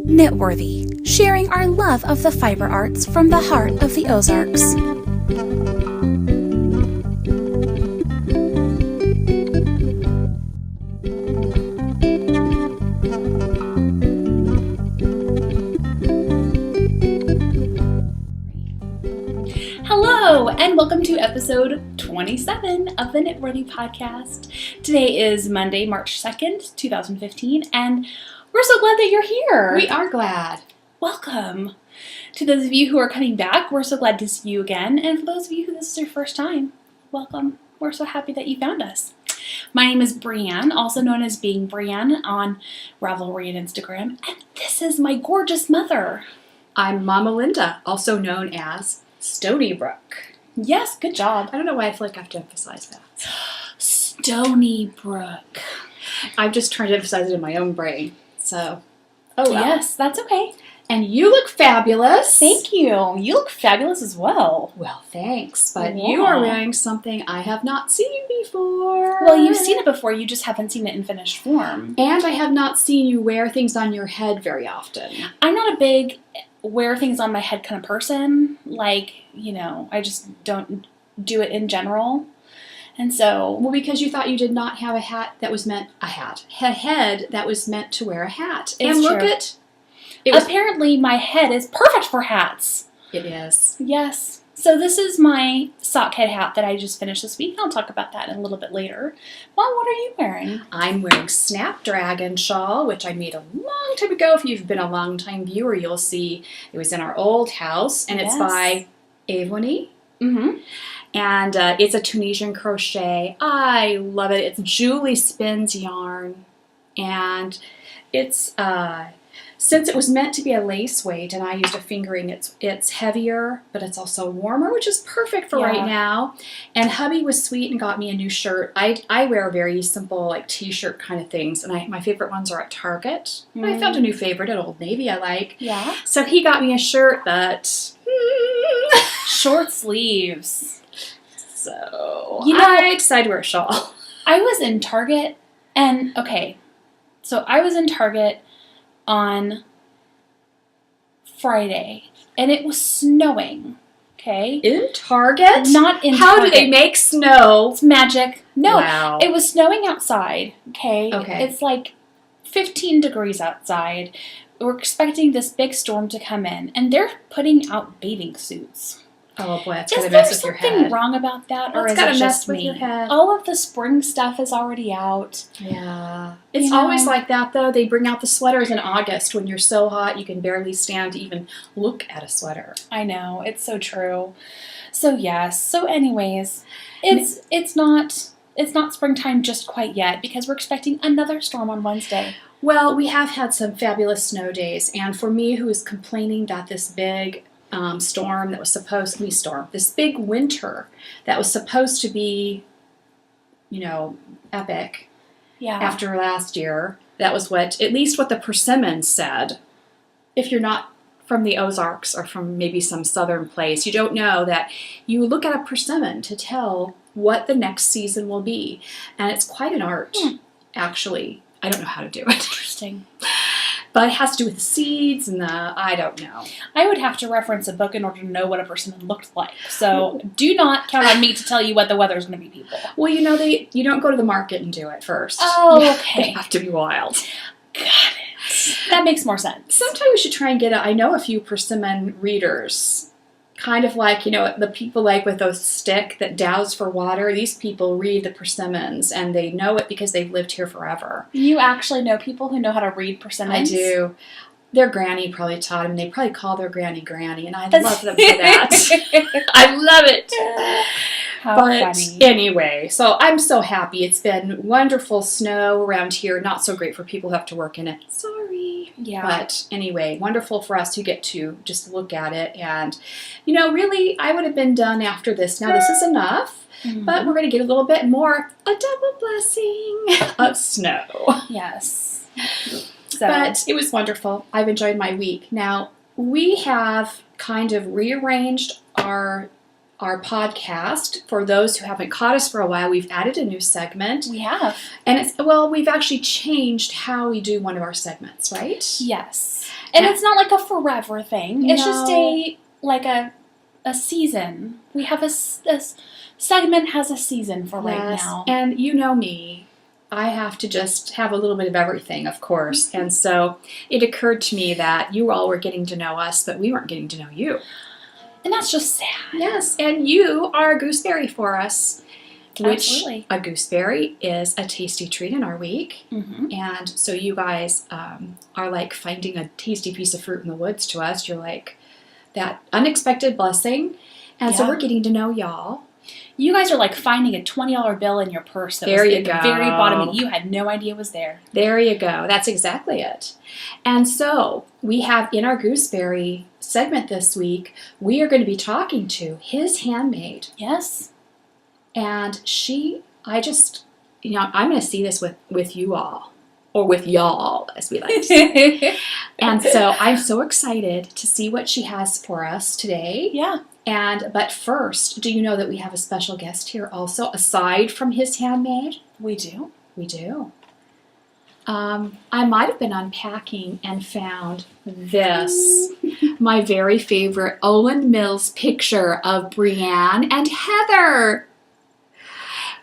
Knitworthy, sharing our love of the fiber arts from the heart of the Ozarks. Hello, and welcome to episode 27 of the Knitworthy podcast. Today is Monday, March 2nd, 2015, and we're so glad that you're here. We are glad. Welcome. To those of you who are coming back, we're so glad to see you again. And for those of you who this is your first time, welcome. We're so happy that you found us. My name is Brianne, also known as Being Brianne on Ravelry and Instagram. And this is my gorgeous mother. I'm Mama Linda, also known as Stony Brook. Yes, good job. I don't know why I feel like I have to emphasize that. Stony Brook. I'm just trying to emphasize it in my own brain. So, oh well. Yes, that's okay. And you look fabulous. Thank you. You look fabulous as well. Well, thanks. But Yeah. you are wearing something I have not seen before. Well, you've seen it before. You just haven't seen it in finished form. And I have not seen you wear things on your head very often. I'm not a big wear things on my head kind of person. Like, I just don't do it in general. And so... Well, because you thought you did not have a hat that was meant... A head that was meant to wear a hat. It's and look true. Apparently, my head is perfect for hats. It is. Yes. So this is my sock head hat that I just finished this week. I'll talk about that a little bit later. Mom, what are you wearing? I'm wearing Snapdragon shawl, which I made a long time ago. If you've been a long-time viewer, you'll see it was in our old house, and it's by Avony. Mm-hmm. And it's a Tunisian crochet. I love it. It's Julie Spins yarn, and it's since it was meant to be a lace weight, and I used a fingering, it's heavier, but it's also warmer, which is perfect for right now. And hubby was sweet and got me a new shirt. I wear very simple, like t-shirt kind of things, and my favorite ones are at Target. I found a new favorite at Old Navy I like. Yeah. So he got me a shirt that... Short sleeves. So I decided to wear a shawl. I was in Target, and I was in Target on Friday, and it was snowing. Okay. In Target? Not in How Target. do they make snow? It's magic. No, Wow. It was snowing outside. Okay. Okay. It's like 15 degrees outside. We're expecting this big storm to come in, and they're putting out bathing suits. Oh boy, it's Is gonna there mess with your head. something wrong about that, or It's is gotta it mess just with me? your head. All of the spring stuff is already out. Yeah. It's always like that, though. They bring out the sweaters in August when you're so hot you can barely stand to even look at a sweater. I know, it's so true. So yes. So anyways, it's not springtime just quite yet because we're expecting another storm on Wednesday. Well, we have had some fabulous snow days, and for me, who is complaining that this big storm that was supposed to be this big winter that was supposed to be, epic. Yeah. After last year, that was at least what the persimmons said. If you're not from the Ozarks or from maybe some southern place, you don't know that you look at a persimmon to tell what the next season will be. And it's quite an art, actually. I don't know how to do it. Interesting. But it has to do with the seeds and I don't know. I would have to reference a book in order to know what a persimmon looked like. So do not count on me to tell you what the weather is going to be, people. Well, you don't go to the market and do it first. Oh, okay. They have to be wild. Got it. That makes more sense. Sometime we should try and I know a few persimmon readers. Kind of like, the people like with those stick that douse for water. These people read the persimmons, and they know it because they've lived here forever. You actually know people who know how to read persimmons? I do. Their granny probably taught them. They probably call their granny, and I love them for that. I love it. How but funny. Anyway, so I'm so happy. It's been wonderful snow around here. Not so great for people who have to work in it. Sorry. Yeah. But anyway, wonderful for us who get to just look at it. And, really, I would have been done after this. Now, this is enough. Mm-hmm. But we're going to get a little bit more, a double blessing of snow. Yes. But it was wonderful. I've enjoyed my week. Now, we have kind of rearranged our our podcast. For those who haven't caught us for a while, we've added a new segment. We have. And we've actually changed how we do one of our segments, right? Yes. And it's not like a forever thing. It's just No. a season. We have a segment has a season for right Yes. now. And you know me. I have to just have a little bit of everything, of course. And so it occurred to me that you all were getting to know us, but we weren't getting to know you. And that's just sad. Yes, and you are a gooseberry for us. Which Absolutely. a gooseberry is a tasty treat in our week. Mm-hmm. And so you guys are like finding a tasty piece of fruit in the woods to us. You're like that unexpected blessing. And so we're getting to know y'all. You guys are like finding a $20 bill in your purse that There was you at the go. very bottom and you had no idea was there. There you go. That's exactly it. And so we have in our gooseberry segment this week, we are going to be talking to his handmaid. Yes. And I'm going to see this with you all, or with y'all, as we like to say. And so I'm so excited to see what she has for us today. Yeah. But first, do you know that we have a special guest here also, aside from his handmaid? We do. We do. I might have been unpacking and found this, my very favorite Olin Mills picture of Brianne and Heather.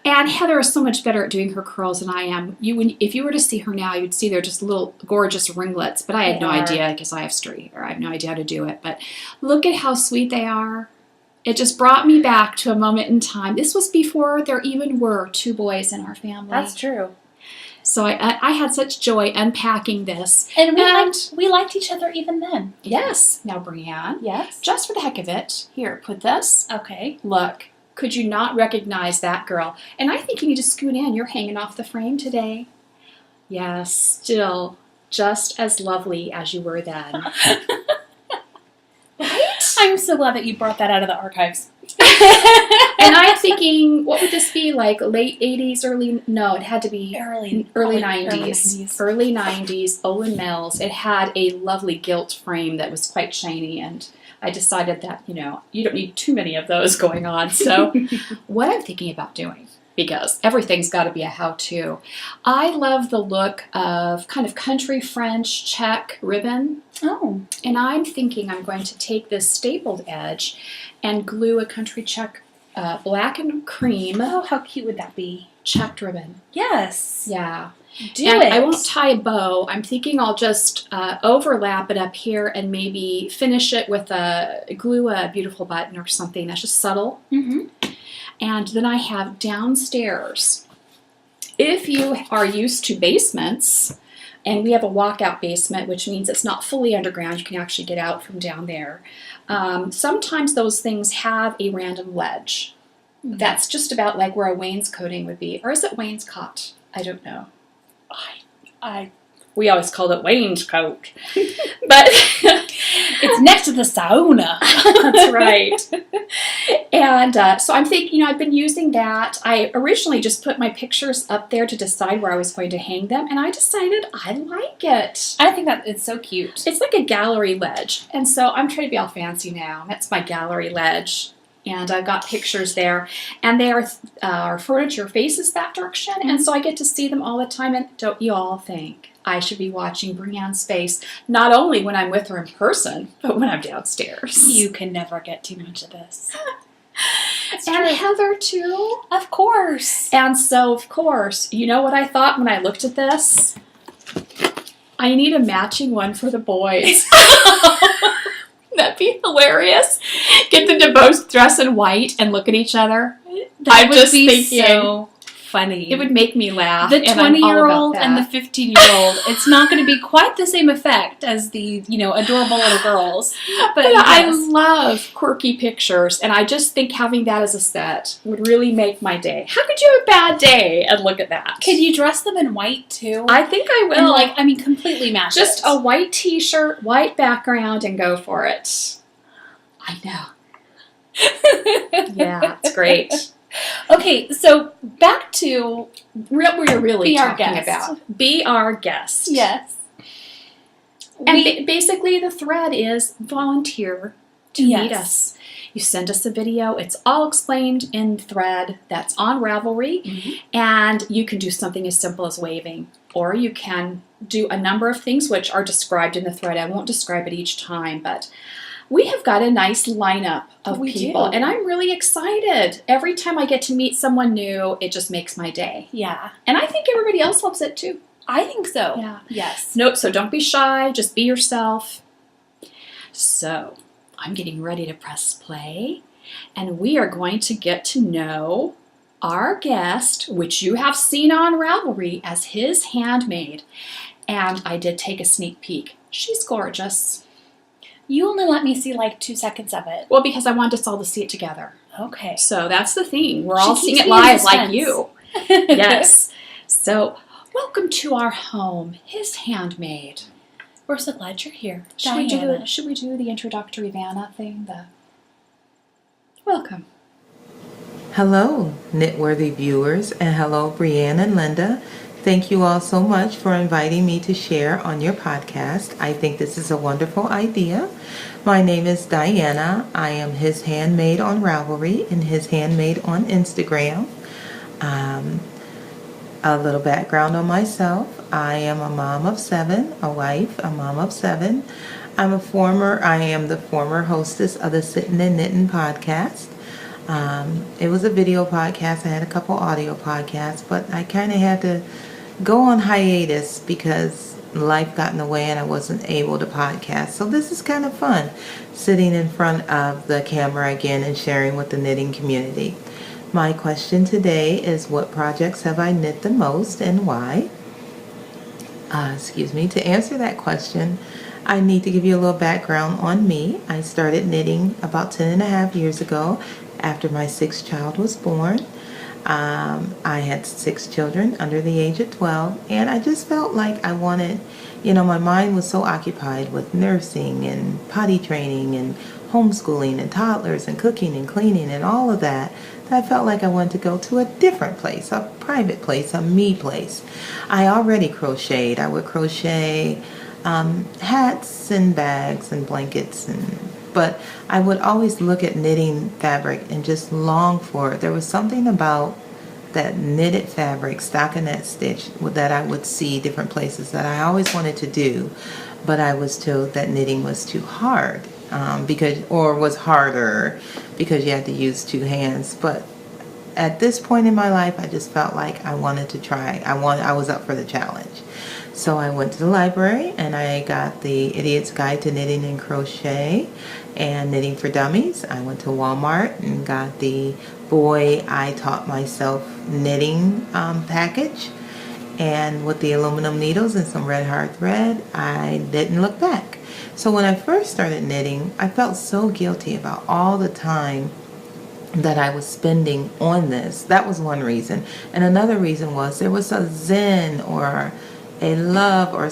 And Heather is so much better at doing her curls than I am. If you were to see her now, you'd see they're just little gorgeous ringlets. But I had no idea because I have straight hair. I have no idea how to do it. But look at how sweet they are. It just brought me back to a moment in time. This was before there even were 2 boys in our family. That's true. So I had such joy unpacking this. And we liked each other even then. Yes. Now, Brianne. Yes. Just for the heck of it, here, put this. Okay. Look. Could you not recognize that girl? And I think you need to scoot in. You're hanging off the frame today. Yes, still just as lovely as you were then. Right? I'm so glad that you brought that out of the archives. And I'm thinking, what would this be, like late 80s, it had to be Early 90s. Early 90s, Olin Mills. It had a lovely gilt frame that was quite shiny, and I decided that, you don't need too many of those going on. So what I'm thinking about doing, because everything's got to be a how-to, I love the look of kind of country French check ribbon. Oh. And I'm thinking I'm going to take this stapled edge and glue a country check black and cream. Oh, how cute would that be? Checked ribbon. Yes. Yeah. Do And it. I won't tie a bow. I'm thinking I'll just overlap it up here and maybe finish it with glue a beautiful button or something that's just subtle. Mm-hmm. And then I have downstairs. If you are used to basements, and we have a walkout basement, which means it's not fully underground, you can actually get out from down there. Sometimes those things have a random ledge. Mm-hmm. That's just about like where a wainscoting would be. Or is it wainscot? I don't know. We always called it wainscot. But it's next to the sauna. That's right. And so I'm thinking, I've been using that. I originally just put my pictures up there to decide where I was going to hang them, and I decided I like it. I think that it's so cute. It's like a gallery ledge, and so I'm trying to be all fancy now. That's my gallery ledge. And I've got pictures there, and they are our furniture faces that direction, and so I get to see them all the time. And don't you all think I should be watching Brianne's face, not only when I'm with her in person, but when I'm downstairs? You can never get too much of this. And Heather, too. Of course. And so, of course, you know what I thought when I looked at this? I need a matching one for the boys. That'd be hilarious. Get them to both dress in white and look at each other. That I'm would just be thinking, so funny. it would make me laugh. The and I'm all about 20-year-old and the that. 15-year-old. It's not going to be quite the same effect as the, adorable little girls. But I yes. love quirky pictures, and I just think having that as a set would really make my day. How could you have a bad day and look at that? Could you dress them in white too? I think I will. And completely match Just it. a white t-shirt, white background, and go for it. I know. Yeah, it's great. Okay, so back to What we're really Be our talking guest. about. Be our guest. yes. And basically the thread is volunteer to Yes. meet us. you send us a video. It's all explained in thread that's on Ravelry, and you can do something as simple as waving, or you can do a number of things which are described in the thread. I won't describe it each time, but we have got a nice lineup of people, and I'm really excited. Every time I get to meet someone new, it just makes my day. Yeah. And I think everybody else loves it too. I think so. Yeah. Yes. Nope, so don't be shy, just be yourself. So, I'm getting ready to press play, and we are going to get to know our guest, which you have seen on Ravelry as his handmaid. And I did take a sneak peek. She's gorgeous. You only let me see like 2 seconds of it. Well, because I wanted us all to see it together. Okay. So that's the thing. We're all seeing it keeps me in live like suspense. you. Yes. So, welcome to our home, his handmaid. We're so glad you're here. Should we do the introductory Vanna thing? Welcome. Hello, Knitworthy viewers, and hello, Brianne and Linda. Thank you all so much for inviting me to share on your podcast. I think this is a wonderful idea. My name is Diana. I am his handmaid on Ravelry and his handmaid on Instagram. A little background on myself. I am a mom of 7, a wife, a mom of 7. I am the former hostess of the Sittin' and Knittin' podcast. It was a video podcast. I had a couple audio podcasts, but I kind of had to go on hiatus because life got in the way and I wasn't able to podcast. So this is kind of fun, sitting in front of the camera again and sharing with the knitting community. My question today is, what projects have I knit the most and why? To answer that question, I need to give you a little background on me. I started knitting about 10.5 years ago after my 6th child was born. I had 6 children under the age of 12, and I just felt like I wanted, my mind was so occupied with nursing and potty training and homeschooling and toddlers and cooking and cleaning and all of that I felt like I wanted to go to a different place, a private place, a me place. I already crocheted. I would crochet hats and bags and blankets, but I would always look at knitting fabric and just long for it. There was something about that knitted fabric, stockinette stitch, that I would see different places that I always wanted to do, but I was told that knitting was too hard, was harder because you had to use 2 hands. But at this point in my life, I just felt like I wanted to try. I was up for the challenge. So I went to the library and I got the Idiot's Guide to Knitting and Crochet and Knitting for Dummies. I went to Walmart and got the Boy I Taught Myself Knitting package. And with the aluminum needles and some red hard thread, I didn't look back. So when I first started knitting, I felt so guilty about all the time that I was spending on this. That was one reason. And another reason was there was a zen or a love or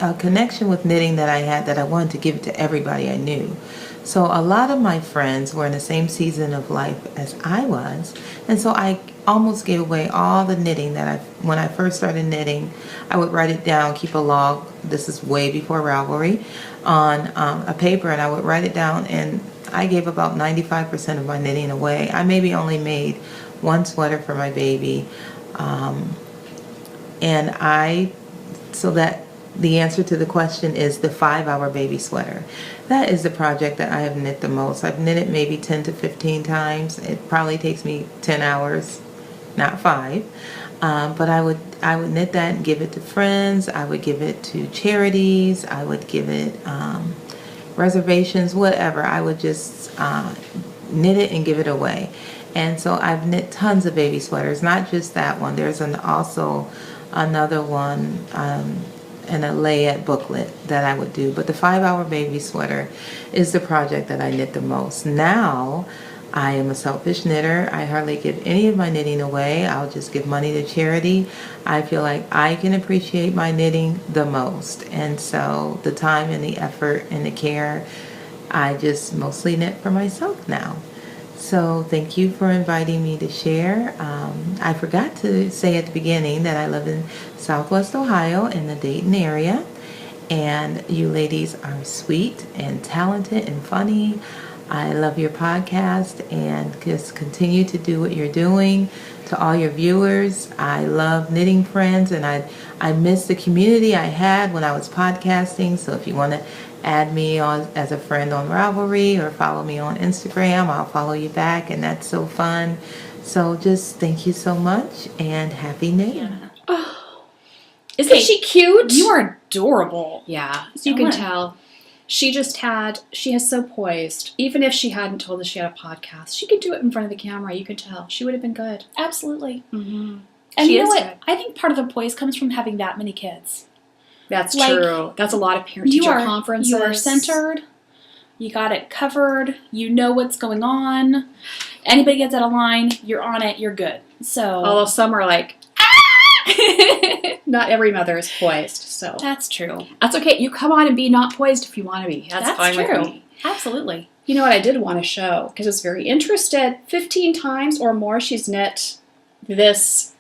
a connection with knitting that I had that I wanted to give it to everybody I knew. So a lot of my friends were in the same season of life as I was, and so I almost gave away all the knitting that when I first started knitting, I would write it down, keep a log, this is way before Ravelry, on a paper, and I would write it down, and I gave about 95% of my knitting away. I maybe only made 1 sweater for my baby, so that the answer to the question is the 5-hour baby sweater. That is the project that I have knit the most. I've knit it maybe 10 to 15 times. It probably takes me 10 hours, not 5. But I would knit that and give it to friends. I would give it to charities. I would give it reservations, whatever. I would just knit it and give it away. And so I've knit tons of baby sweaters, not just that one. There's also another one, and a layette booklet that I would do. But the 5-hour baby sweater is the project that I knit the most. Now, I am a selfish knitter. I hardly give any of my knitting away. I'll just give money to charity. I feel like I can appreciate my knitting the most. And so the time and the effort and the care, I just mostly knit for myself now. So thank you for inviting me to share. I forgot to say at the beginning that I live in Southwest Ohio in the Dayton area, and you ladies are sweet and talented and funny. I love your podcast, and just continue to do what you're doing. To all your viewers, I love Knitting Friends, and I miss the community I had when I was podcasting. So if you want to add me on as a friend on Ravelry or follow me on Instagram, I'll follow you back, and that's so fun. So just thank you so much, and happy knitting. Oh, isn't she cute? You are adorable. Yeah, So you can much. tell. She is so poised. Even if she hadn't told us she had a podcast, she could do it in front of the camera. You could tell. She would have been good. Absolutely. Mm-hmm. And She you know is what? good. I think part of the poise comes from having that many kids. That's Like, true. That's a lot of parent-teacher conferences. You are centered. You got it covered. You know what's going on. Anybody gets out of line, you're on it. You're good. So Although some are like, not every mother is poised. So that's true. that's okay. You come on and be not poised if you want to be. That's fine true. with me. Absolutely. You know what I did want to show, because I was very interested. 15 times or more she's knit this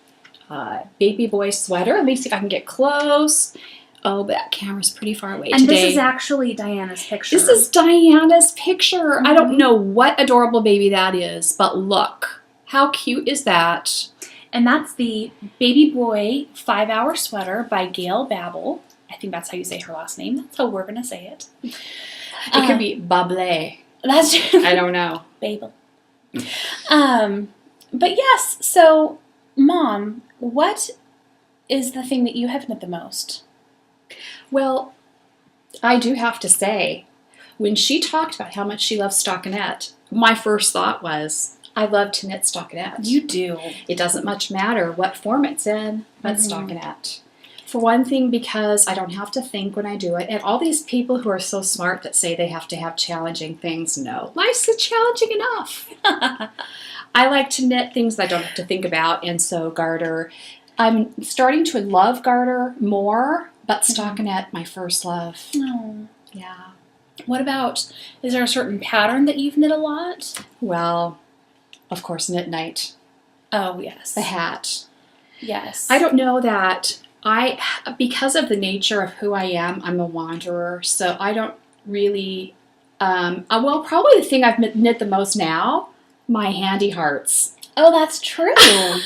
baby boy sweater. Let me see if I can get close. Oh, but that camera's pretty far away And today. this is actually Diana's picture. This is Diana's picture. I Mm-hmm. don't know what adorable baby that is, but look. How cute is that? And that's the Baby Boy 5-Hour Sweater by Gail Babel. I think that's how you say her last name. That's how we're going to say it. It could be Bablé. That's I don't know. Babel. But yes, so Mom, what is the thing that you have knit the most? Well, I do have to say, when she talked about how much she loves stockinette, my first thought was, I love to knit stockinette. You do. It doesn't much matter what form it's in, but stockinette. For one thing, because I don't have to think when I do it, and all these people who are so smart that say they have to have challenging things, no. Life's challenging enough. I like to knit things that I don't have to think about, and so garter. I'm starting to love garter more, but stockinette, my first love. Oh. Yeah. What about, is there a certain pattern that you've knit a lot? Well, of course, Knit Night. Oh, yes. The hat. Yes. I don't know that because of the nature of who I am, I'm a wanderer, so I don't really, well, probably the thing I've knit the most now, my handy hearts. Oh, that's true.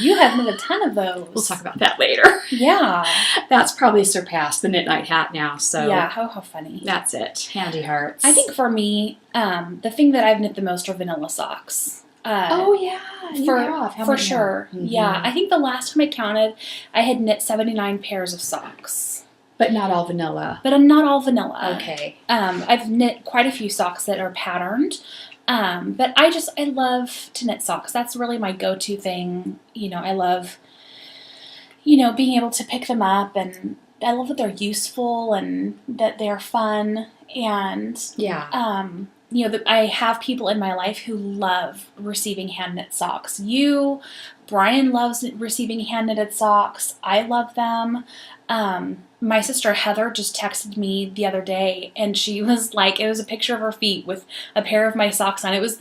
You have knit a ton of those. We'll talk about that later. Yeah. That's probably surpassed the Knit Night hat now, so Yeah, how funny. that's it. Handy hearts. I think for me, the thing that I've knit the most are vanilla socks. Oh, yeah. For sure. Mm-hmm. Yeah. I think the last time I counted, I had knit 79 pairs of socks. But not all vanilla. But I'm not all vanilla. Okay. I've knit quite a few socks that are patterned. But I love to knit socks. That's really my go-to thing. You know, I love, being able to pick them up, and I love that they're useful and that they're fun. And, Yeah. I have people in my life who love receiving hand-knit socks. Brian loves receiving hand-knitted socks. I love them. My sister Heather just texted me the other day, and she was like, it was a picture of her feet with a pair of my socks on. It was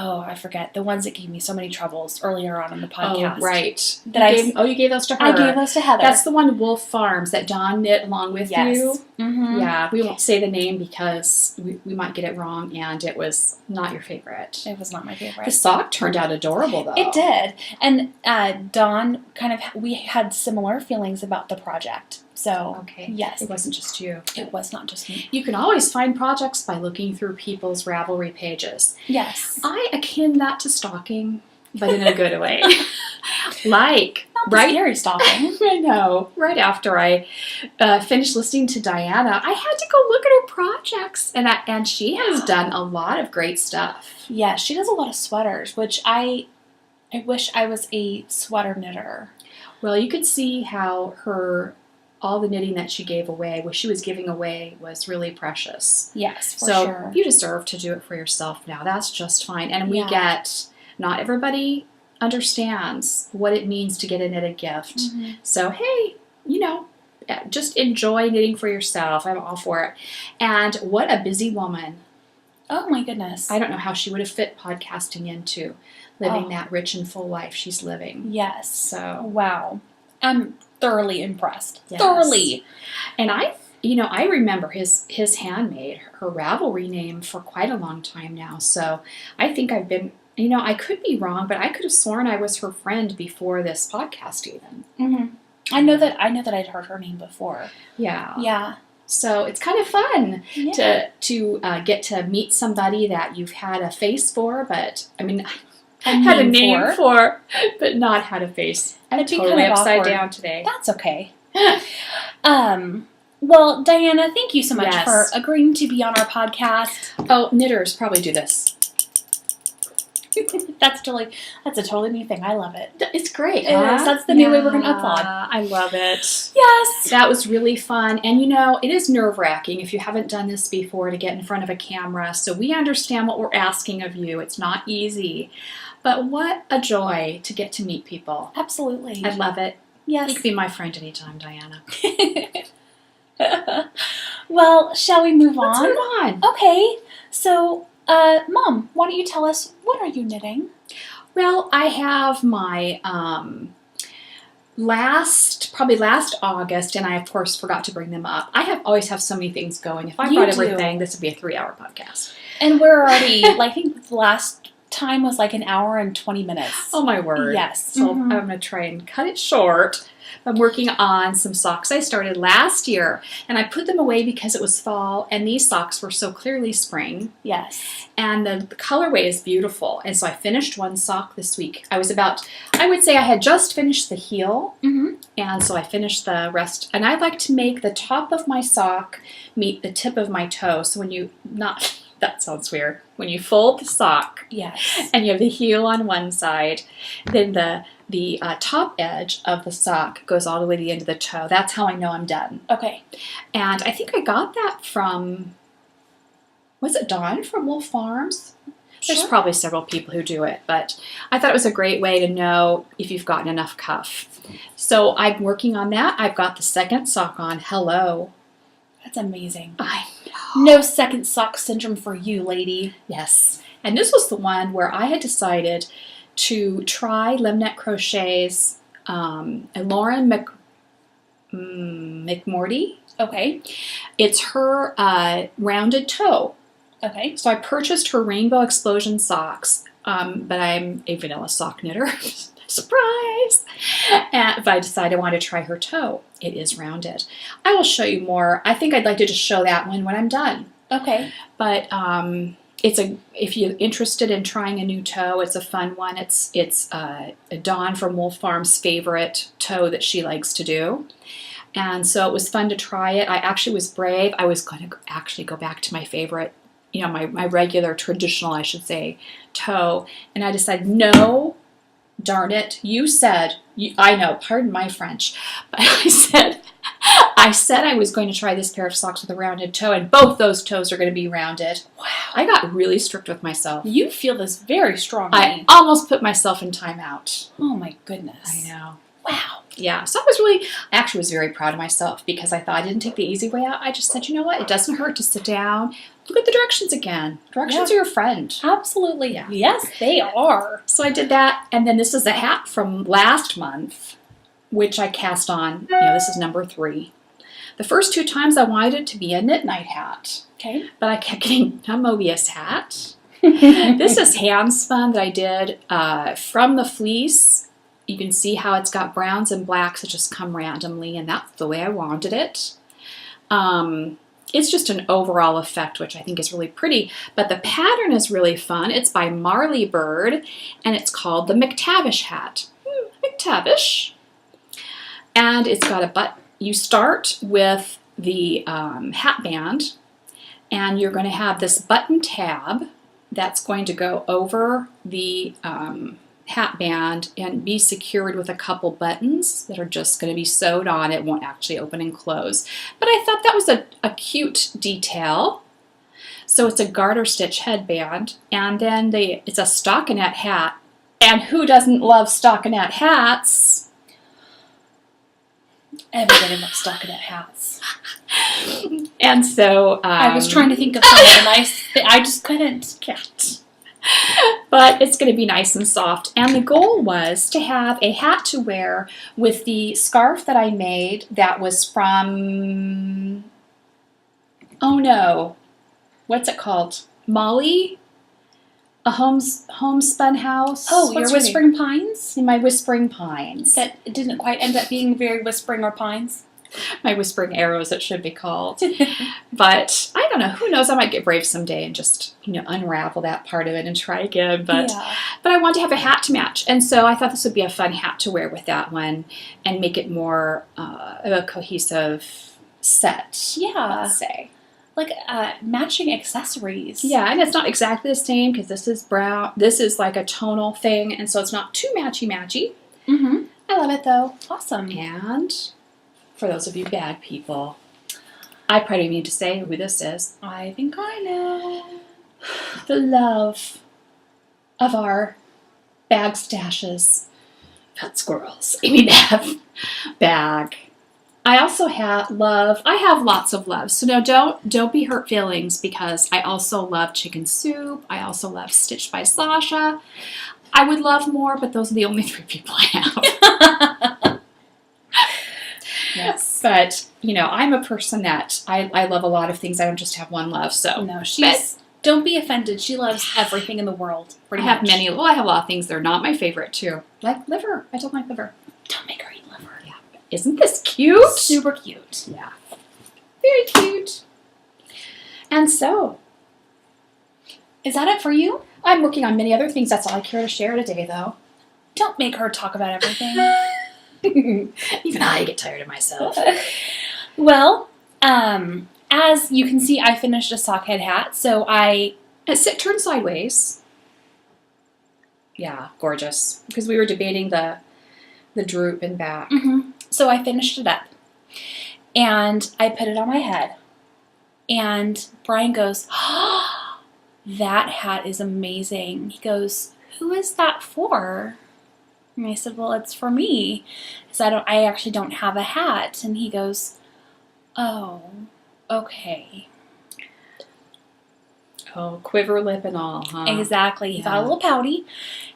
I forget, the ones that gave me so many troubles earlier on in the podcast. Oh, right. You gave those to her. I gave those to Heather. That's the one Wolf Farms that Dawn knit along with Yes. you. Mm-hmm. Yeah, we won't say the name because we might get it wrong, and it was not your favorite. It was not my favorite. The sock turned out adorable, though. It did. And Dawn we had similar feelings about the project. So, Okay. yes. It wasn't just you. It was not just me. You can always find projects by looking through people's Ravelry pages. Yes. I akin that to stalking, but in a good way. Like, Not the right? scary stalking. I know. Right after I finished listening to Diana, I had to go look at her projects, and she has done a lot of great stuff. Yeah, she does a lot of sweaters, which I wish I was a sweater knitter. Well, you could see how all the knitting that she gave away, what she was giving away, was really precious. Yes, for So sure. you deserve to do it for yourself now. That's just fine. And not everybody understands what it means to get a knitted gift. Mm-hmm. So, hey, just enjoy knitting for yourself. I'm all for it. And what a busy woman. Oh my goodness. I don't know how she would have fit podcasting into living Oh. that rich and full life she's living. Yes. So, Wow. I'm thoroughly impressed. Yes. Thoroughly. and I I remember his handmade, her Ravelry name for quite a long time now. So I think I've been, I could be wrong, but I could have sworn I was her friend before this podcast even. Mm-hmm. I know that I'd heard her name before. Yeah. Yeah. So it's kind of fun Yeah. to get to meet somebody that you've had a face for, but Had a name for, but not had a face. I'm That'd be totally kind of upside awkward. down today. That's okay. Well, Diana, thank you so much Yes. for agreeing to be on our podcast. Oh, knitters probably do this. That's a totally new thing. I love it. It's great. It is. That's the new way we're gonna upload. I love it. Yes. That was really fun. And it is nerve-wracking if you haven't done this before to get in front of a camera. So we understand what we're asking of you. It's not easy. But what a joy to get to meet people. Absolutely. I love it. Yes. You can be my friend anytime, Diana. Well, shall we move Let's on? move on. Okay. So, Mom, why don't you tell us, what are you knitting? Well, I have my probably last August, and I of course forgot to bring them up. I always have so many things going. If I You brought do. everything, this would be a 3-hour podcast. And we're already, I think the last time was like an hour and 20 minutes. Oh my word. Yes. So Mhm. I'm going to try and cut it short. I'm working on some socks I started last year, and I put them away because it was fall, and these socks were so clearly spring. Yes. And the colorway is beautiful. And so I finished one sock this week. I would say I had just finished the heel. Mm-hmm. And so I finished the rest. And I like to make the top of my sock meet the tip of my toe. So that sounds weird. When you fold the sock Yes. and you have the heel on one side, then the top edge of the sock goes all the way to the end of the toe. That's how I know I'm done. Okay. And I think I got that from, was it Dawn from Wolf Farms? There's Sure. probably several people who do it, but I thought it was a great way to know if you've gotten enough cuff. So I'm working on that. I've got the second sock on. Hello. That's amazing. I No second sock syndrome for you, lady. Yes. And this was the one where I had decided to try Lemnet Crochet's and Lauren McMorty. Okay. It's her rounded toe. Okay. So I purchased her Rainbow Explosion socks, but I'm a vanilla sock knitter. Surprise! And if I decide I want to try her toe, it is rounded. I will show you more. I think I'd like to just show that one when I'm done. Okay. But if you're interested in trying a new toe, it's a fun one. It's Dawn from Wolf Farm's favorite toe that she likes to do. And so it was fun to try it. I actually was brave. I was going to actually go back to my favorite, my regular traditional, I should say, toe. And I decided, no, darn it. You said, I know, pardon my French, but I said I was going to try this pair of socks with a rounded toe, and both those toes are going to be rounded. Wow. I got really strict with myself. You feel this very strongly. I almost put myself in timeout. Oh my goodness. I know. Wow. Yeah, so I actually was very proud of myself because I thought I didn't take the easy way out. I just said, you know what? It doesn't hurt to sit down, look at the directions again. Directions are your friend. Absolutely. Yeah. Yes, they are. So I did that, and then this is a hat from last month, which I cast on. This is number 3. The first 2 times I wanted it to be a knit night hat, Okay. but I kept getting a Mobius hat. This is hand spun that I did from the fleece. You can see how it's got browns and blacks that just come randomly, and that's the way I wanted it. It's just an overall effect, which I think is really pretty, but the pattern is really fun. It's by Marley Bird, and it's called the McTavish hat. McTavish. And it's got a you start with the hat band, and you're going to have this button tab that's going to go over the hat band and be secured with a couple buttons that are just going to be sewed on. It won't actually open and close. But I thought that was a cute detail. So it's a garter stitch headband, and then it's a stockinette hat. And who doesn't love stockinette hats? Everybody loves stockinette hats. And so I was trying to think of something nice. I just couldn't. But it's going to be nice and soft. And the goal was to have a hat to wear with the scarf that I made that was from Oh no. What's it called? Molly? A homespun house? Oh, What's your her Whispering Pines? name? My Whispering Pines. That didn't quite end up being very Whispering or Pines. My Whispering Arrows, it should be called. But I don't know. Who knows? I might get brave someday and just, unravel that part of it and try again. But I want to have a hat to match. And so I thought this would be a fun hat to wear with that one and make it more of a cohesive set, let's say. Like matching accessories. Yeah, and it's not exactly the same because this is brown. This is like a tonal thing, and so it's not too matchy-matchy. Mm-hmm. I love it, though. Awesome. And for those of you bad people, I probably need to say who this is. I think I know. The love of our bag stashes. Pet squirrels. Amy Bev. Bag. I also have lots of love. So no, don't be hurt feelings because I also love chicken soup. I also love Stitched by Sasha. I would love more, but those are the only 3 people I have. Yes. But, I'm a person that I love a lot of things. I don't just have one love. So No, don't be offended. She loves everything in the world. I have I have a lot of things that are not my favorite too. Like liver. I don't like liver. Don't make her eat liver. Yeah. Isn't this cute? Super cute. Yeah. Very cute. And so, is that it for you? I'm working on many other things. That's all I care to share today, though. Don't make her talk about everything. Even I get tired of myself. Well, as you can see, I finished a sockhead hat, so turn sideways. Yeah, gorgeous. Because we were debating the droop and back. Mm-hmm. So I finished it up, and I put it on my head, and Brian goes, "Oh, that hat is amazing." He goes, "Who is that for?" And I said, "Well, it's for me, because I actually don't have a hat." And he goes, "Oh, okay." Oh, quiver lip and all, huh? Exactly. He got a little pouty.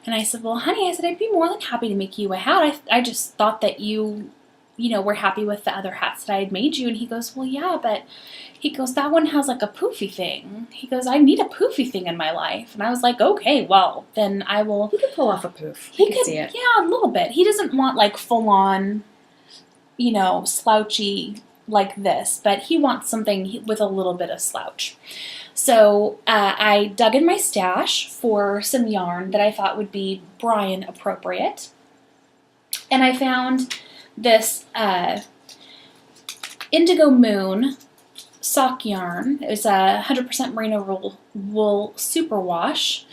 And I said, "Well, honey," I said, "I'd be more than happy to make you a hat. I just thought that you were happy with the other hats that I had made you." And he goes, "Well, yeah, but," he goes, "that one has like a poofy thing." He goes, "I need a poofy thing in my life." And I was like, "Okay, well, then I will." He could pull off a poof. He could see it. Yeah, a little bit. He doesn't want like full on, slouchy like this, but he wants something with a little bit of slouch. So I dug in my stash for some yarn that I thought would be Brian appropriate. And I found this Indigo Moon sock yarn. It was a 100% merino wool superwash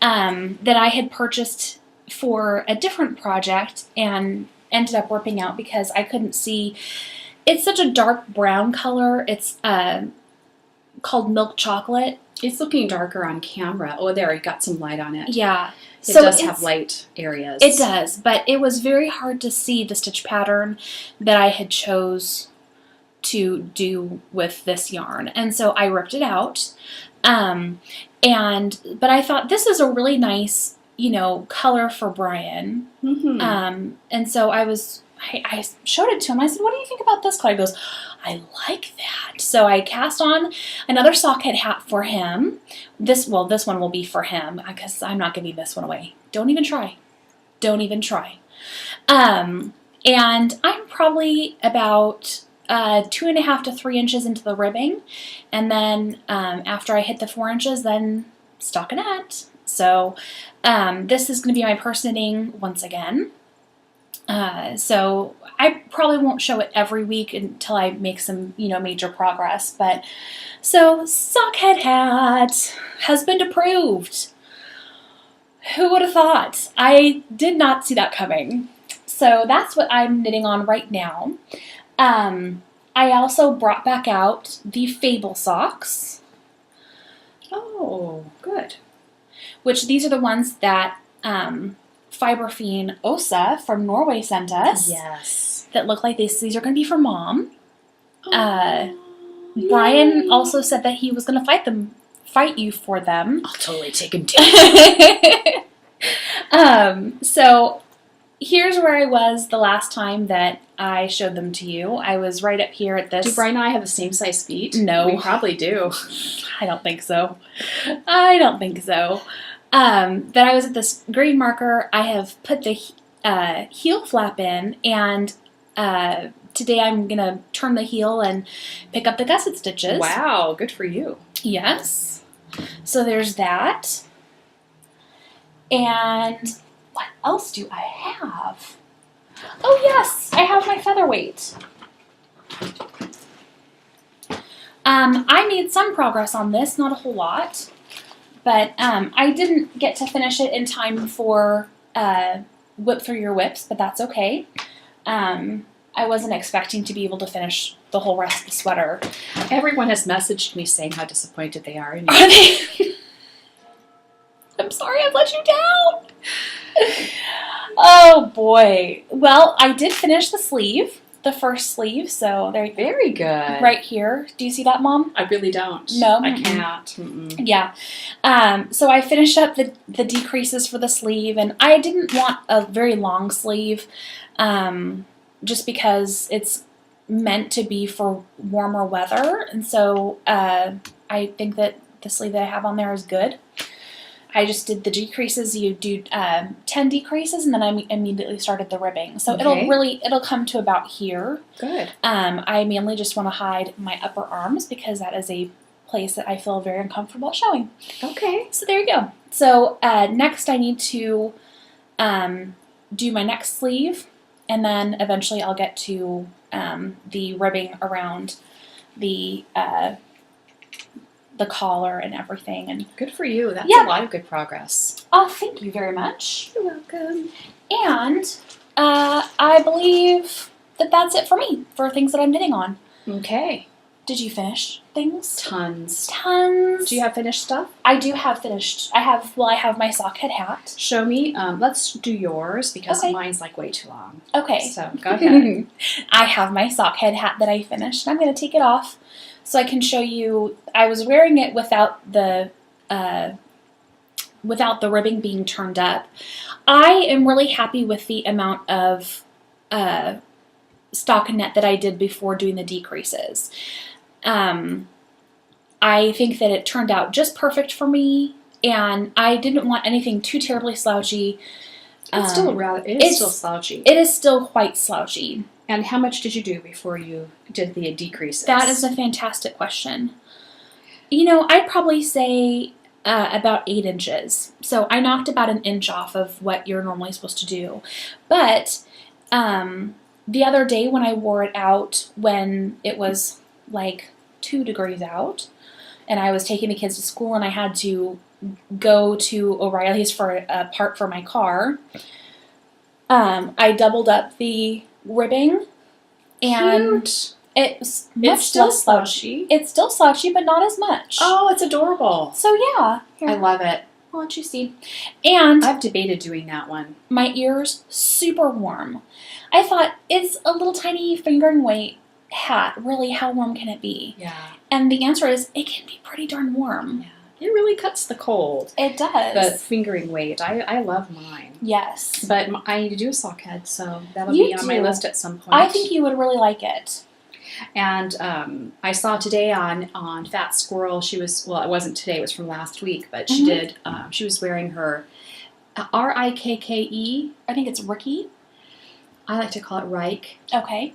that I had purchased for a different project and ended up ripping out because I couldn't see. It's such a dark brown color. It's called Milk Chocolate. It's looking darker on camera. Oh, there, it got some light on it. Yeah. It does have light areas. It does, but it was very hard to see the stitch pattern that I had chose to do with this yarn. And so I ripped it out. But I thought this is a really nice, color for Brian. Mm-hmm. And so I showed it to him. I said, "What do you think about this color?" He goes, "I like that." So I cast on another sockhead hat for him. This one will be for him because I'm not giving this one away. Don't even try. Don't even try. And I'm probably about 2.5 to 3 inches into the ribbing. And then after I hit the 4 inches, then stockinette. So this is going to be my purse knitting once again. So I probably won't show it every week until I make some, major progress. But so sockhead hat, husband approved. Who would have thought? I did not see that coming. So that's what I'm knitting on right now. I also brought back out the Fable socks. Oh, good. Which these are the ones that Fiberfine Osa from Norway sent us. Yes. That look like this. These are going to be for Mom. Yay. Brian also said that he was going to fight you for them. I'll totally take him down. So here's where I was the last time that I showed them to you. I was right up here at this. Do Brian and I have the same size feet? No. We probably do. I don't think so. I don't think so. That I was at this green marker. I have put the heel flap in, and today I'm going to turn the heel and pick up the gusset stitches. Wow, good for you. Yes. So there's that. And what else do I have? Oh yes, I have my featherweight. I made some progress on this, not a whole lot, but I didn't get to finish it in time for Whip Through Your Whips, but that's okay. I wasn't expecting to be able to finish the whole rest of the sweater. Everyone has messaged me saying how disappointed they are in me. Are they? I'm sorry I've let you down. Oh boy. Well, I did finish the sleeve, the first sleeve, so there you go. Very good. Right here. Do you see that, Mom? I really don't. No? I can't. Mm-mm. Yeah. So I finished up the decreases for the sleeve, and I didn't want a very long sleeve, just because it's meant to be for warmer weather, and so I think that the sleeve that I have on there is good. I just did the decreases. You do 10 decreases, and then I immediately started the ribbing. So Okay. it'll come to about here. Good. I mainly just want to hide my upper arms because that is a place that I feel very uncomfortable showing. Okay. So there you go. So next I need to do my next sleeve, and then eventually I'll get to the ribbing around the collar and everything. And Good for you. That's Yeah. a lot of good progress. oh, thank you very much. You're welcome. And I believe that that's it for me for things that I'm knitting on. Okay. Did you finish things? Tons. Tons. Do you have finished stuff? I do have finished. I have my sockhead hat. Show me. Let's do yours because Okay. mine's like way too long. Okay. So go ahead. I have my sockhead hat that I finished. I'm going to take it off so I can show you. I was wearing it without the ribbing being turned up. I am really happy with the amount of stockinette that I did before doing the decreases. I think that it turned out just perfect for me, and I didn't want anything too terribly slouchy. It's still still slouchy. It is still quite slouchy. And how much did you do before you did the decreases? That is a fantastic question. You know, I'd probably say about 8 inches. So I knocked about an inch off of what you're normally supposed to do. But the other day when I wore it out, when it was like 2 degrees out, and I was taking the kids to school and I had to go to O'Reilly's for a part for my car, I doubled up the ribbing, and Cute. it's much It's still less slouchy. It's still slouchy, but not as much. Oh, it's adorable. So yeah, here, I love it. I'll let you see. And I've debated doing that one. my ears super warm. I thought, it's a little tiny fingering weight hat. Really, how warm can it be? Yeah. And the answer is, it can be pretty darn warm. Yeah. It really cuts the cold. It does. The fingering weight. I love mine. Yes. But I need to do a sock head, so that'll You be on my do. list at some point. I think you would really like it. And I saw today on Fat Squirrel, she was, well, it wasn't today, it was from last week, but she did, she was wearing her Rikke. I think it's Ricky. I like to call it Reich. Okay.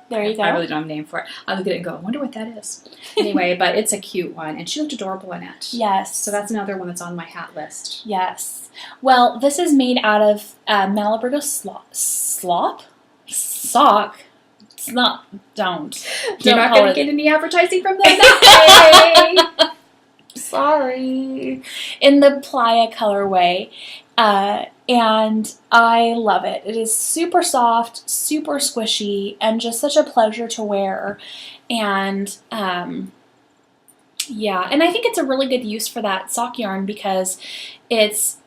There you go. I really don't have a name for it. I look at it and go, I wonder what that is. Anyway, but it's a cute one, and she looked adorable in it. Yes. So that's another one that's on my hat list. Yes. Well, this is made out of Malabrigo sock. It's not. Don't. You're not call going it- to get any advertising from them that way. Sorry. In the Playa colorway. And I love it. It is super soft, super squishy, and just such a pleasure to wear. And yeah, and I think it's a really good use for that sock yarn because it's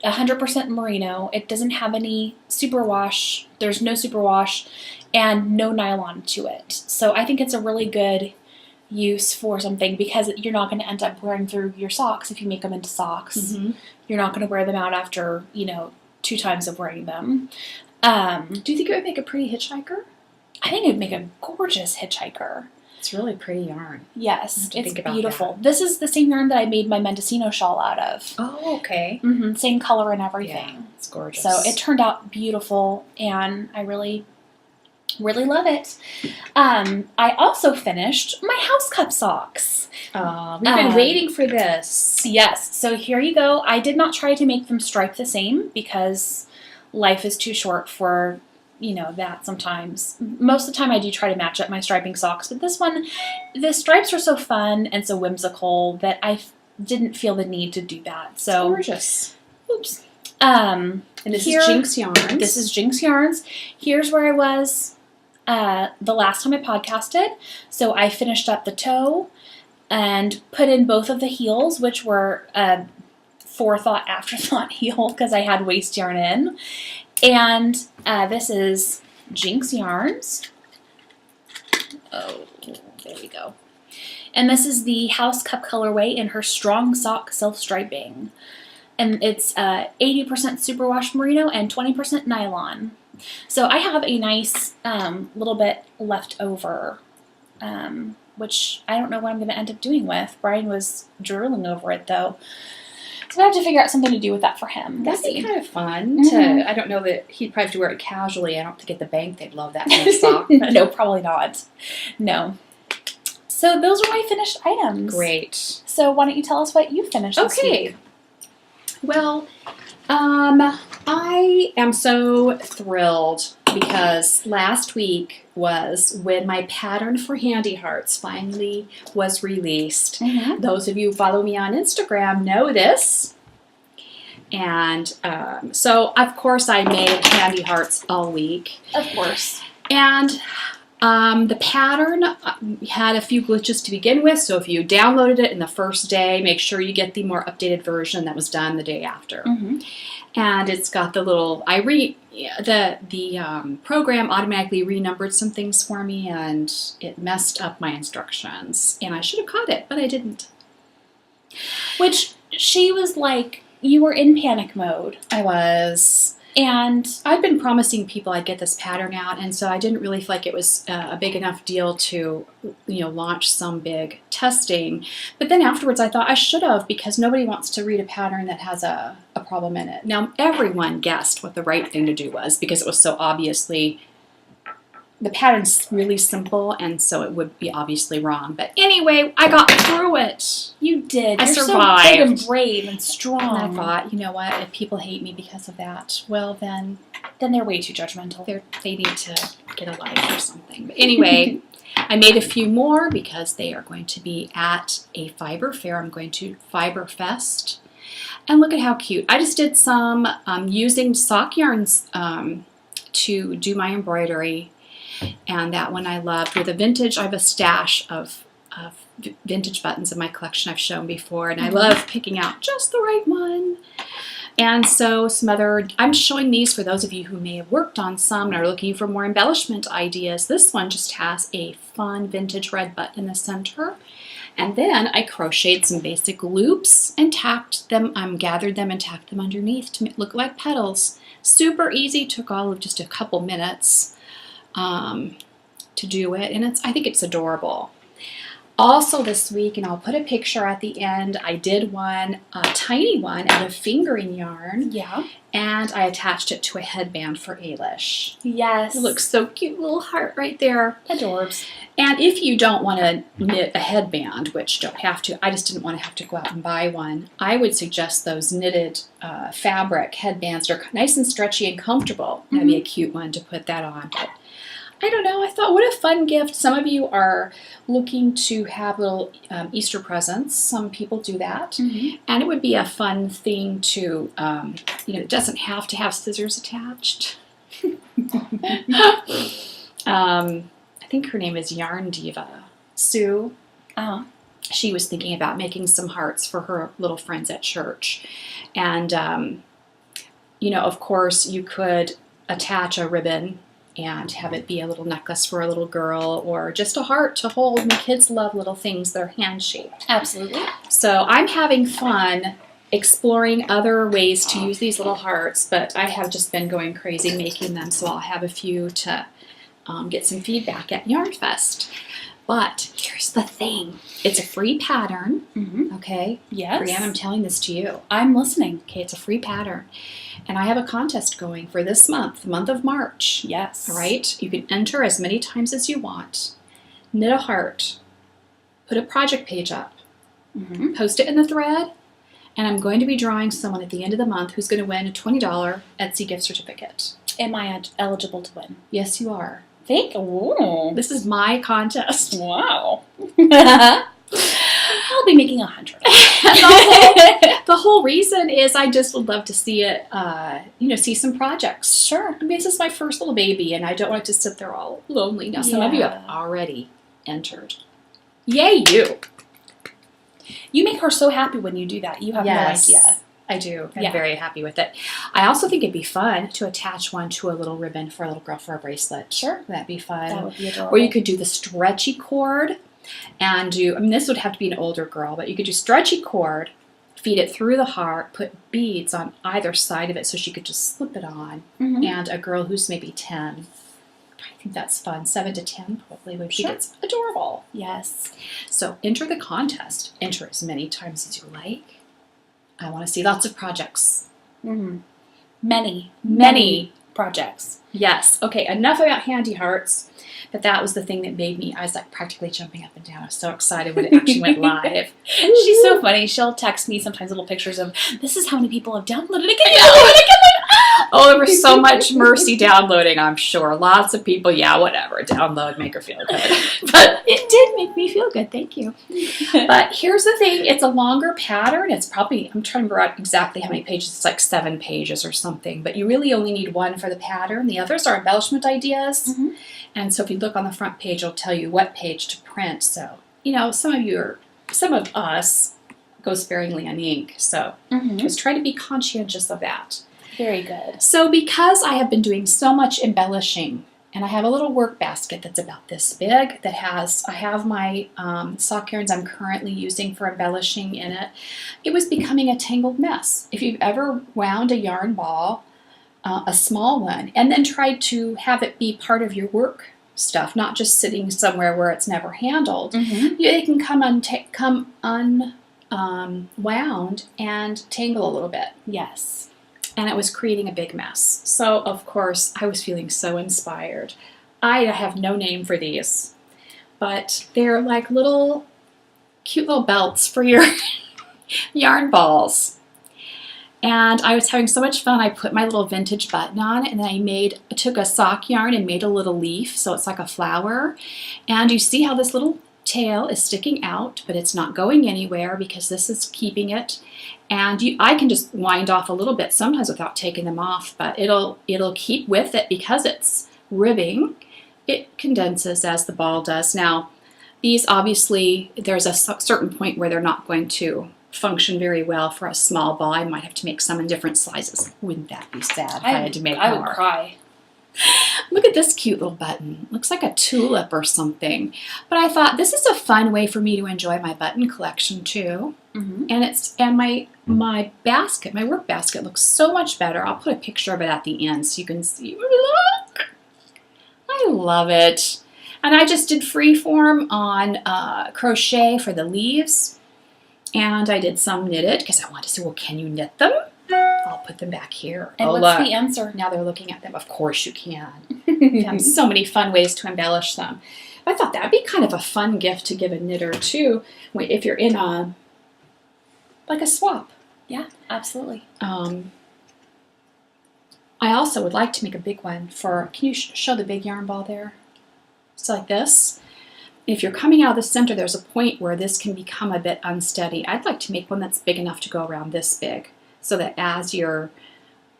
100% merino. It doesn't have any superwash. There's no superwash and no nylon to it. So I think it's a really good use for something because you're not going to end up wearing through your socks if you make them into socks. Mm-hmm. You're not going to wear them out after, 2 times of wearing them. Do you think it would make a pretty hitchhiker? I think it would make a gorgeous hitchhiker. It's really pretty yarn. Yes, I have to it's think about beautiful. that. This is the same yarn that I made my Mendocino shawl out of. Oh, okay. Same color and Yeah, everything. it's gorgeous. So it turned out beautiful, and I really, really love it. I also finished my house cup socks. We've been waiting for this. Yes, so here you go. I did not try to make them stripe the same because life is too short for, that sometimes. Most of the time I do try to match up my striping socks, but this one, the stripes are so fun and so whimsical that I didn't feel the need to do that. So Gorgeous. oops. And this is Jinx Yarns. This is Jinx Yarns. Here's where I was the last time I podcasted. So I finished up the toe and put in both of the heels, which were forethought, afterthought heel because I had waist yarn in. And this is Jinx Yarns. Oh, there we go. And this is the House Cup colorway in her Strong Sock Self-Striping. And it's 80% superwash merino and 20% nylon. So I have a nice little bit left over, which I don't know what I'm going to end up doing with. Brian was drooling over it, though. So I have to figure out something to do with that for him. That'd be kind of fun to, I don't know that he'd probably have to wear it casually. I don't think at the bank they'd love that kind of sock. No, probably not. No. So those are my finished items. Great. So why don't you tell us what you finished this week? Well, I am so thrilled because last week was when my pattern for Handy Hearts finally was released. Those of you who follow me on Instagram know this. And so, of course, I made Handy Hearts all week. Of course. And the pattern had a few glitches to begin with, so if you downloaded it in the first day, make sure you get the more updated version that was done the day after. And it's got the little, the program automatically renumbered some things for me, and it messed up my instructions. And I should have caught it, but I didn't. Which she was like, you were in panic mode. I was. And I'd been promising people I'd get this pattern out, and so I didn't really feel like it was a big enough deal to, launch some big testing. But then afterwards I thought I should have, because nobody wants to read a pattern that has a problem in it. Now, everyone guessed what the right thing to do was, because it was so obviously, the pattern's really simple, and so it would be obviously wrong. But anyway, I got through it. you did. I You're survived. so big and brave and strong. And I thought, you know what, if people hate me because of that, well then they're way too judgmental. they need to get a life or something. But anyway, I made a few more because they are going to be at a fiber fair. I'm going to Fiber Fest. And look at how cute. I just did some using sock yarns to do my embroidery. And that one I loved. With a vintage, I have a stash of vintage buttons in my collection I've shown before. And I love picking out just the right one. And so I'm showing these for those of you who may have worked on some and are looking for more embellishment ideas. This one just has a fun vintage red button in the center. And then I crocheted some basic loops and tacked them, gathered them and tacked them underneath to look like petals. Super easy, took all of just a couple minutes to do it. And I think it's adorable. Also this week, and I'll put a picture at the end, I did one, a tiny one out of fingering yarn. Yeah. And I attached it to a headband for Ailish. Yes. It looks so cute, little heart right there. Adorbs. And if you don't want to knit a headband, which you don't have to, I just didn't want to have to go out and buy one, I would suggest those knitted fabric headbands. They're nice and stretchy and comfortable. That'd be a cute one to put that on. But I don't know, I thought, what a fun gift. Some of you are looking to have little Easter presents. Some people do that. And it would be a fun thing to, it doesn't have to have scissors attached. I think her name is Yarn Diva. Sue. She was thinking about making some hearts for her little friends at church. And, of course, you could attach a ribbon and have it be a little necklace for a little girl, or just a heart to hold. My kids love little things that are hand-shaped. Absolutely. So I'm having fun exploring other ways to use these little hearts, but I have just been going crazy making them, so I'll have a few to get some feedback at Yarn Fest. But here's the thing. It's a free pattern, okay? Yes. Brianne, I'm telling this to you. I'm listening. Okay, it's a free pattern. And I have a contest going for this month, the month of March. Yes. All right? You can enter as many times as you want. Knit a heart. Put a project page up. Post it in the thread. And I'm going to be drawing someone at the end of the month who's going to win a $20 Etsy gift certificate. Am I eligible to win? Yes, you are. Thank you. This is my contest. Wow. I'll be making 100. The whole reason is I just would love to see it, see some projects. Sure. I mean, this is my first little baby, and I don't want it to sit there all lonely. Now, some of you have already entered. Yay, you! You make her so happy when you do that. You have no idea. I do. I'm very happy with it. I also think it'd be fun to attach one to a little ribbon for a little girl for a bracelet. Sure. That'd be fun. That would be adorable. Or you could do the stretchy cord and this would have to be an older girl, but you could do stretchy cord, feed it through the heart, put beads on either side of it so she could just slip it on. And a girl who's maybe 10. I think that's fun. 7 to 10 probably would be. It's adorable. Yes. So enter the contest. Enter as many times as you like. I want to see lots of projects. Many projects. Yes. Okay, enough about handy hearts. But that was the thing that made me, I was like practically jumping up and down. I was so excited when it actually went live. She's so funny. She'll text me sometimes little pictures of, this is how many people have downloaded it. Can you download it again? Oh, there was so much mercy downloading, I'm sure. Lots of people, whatever, download, make her feel good. But it did make me feel good, thank you. But here's the thing, it's a longer pattern. It's probably, I'm trying to remember exactly how many pages. It's like 7 pages or something. But you really only need one for the pattern. The others are embellishment ideas. And so if you look on the front page, it'll tell you what page to print. So, some of us go sparingly on ink. So just try to be conscientious of that. Very good. So because I have been doing so much embellishing, and I have a little work basket that's about this big I have my sock yarns I'm currently using for embellishing in it. It was becoming a tangled mess. If you've ever wound a yarn ball, a small one, and then tried to have it be part of your work stuff, not just sitting somewhere where it's never handled, it can come unwound and tangle a little bit. Yes. And it was creating a big mess. So, of course, I was feeling so inspired. I have no name for these, but they're like cute little belts for your yarn balls. And I was having so much fun. I put my little vintage button on it, and then I took a sock yarn and made a little leaf, so it's like a flower. And you see how this little tail is sticking out, but it's not going anywhere because this is keeping it. And I can just wind off a little bit sometimes without taking them off, but it'll keep with it because it's ribbing. It condenses as the ball does. Now, these obviously, there's a certain point where they're not going to function very well for a small ball. I might have to make some in different sizes. Wouldn't that be sad if I had to make more? I would cry. Look at this cute little button. Looks like a tulip or something. But I thought this is a fun way for me to enjoy my button collection too. And my basket, my work basket looks so much better. I'll put a picture of it at the end so you can see. Look! I love it. And I just did freeform on crochet for the leaves. And I did some knitted because I wanted to say, well, can you knit them? I'll put them back here. And what's the answer? Now they're looking at them. Of course you can. You have so many fun ways to embellish them. I thought that'd be kind of a fun gift to give a knitter too, if you're in a swap. Yeah, absolutely. I also would like to make a big one for, can you show the big yarn ball there? It's like this. If you're coming out of the center, there's a point where this can become a bit unsteady. I'd like to make one that's big enough to go around this big, so that as your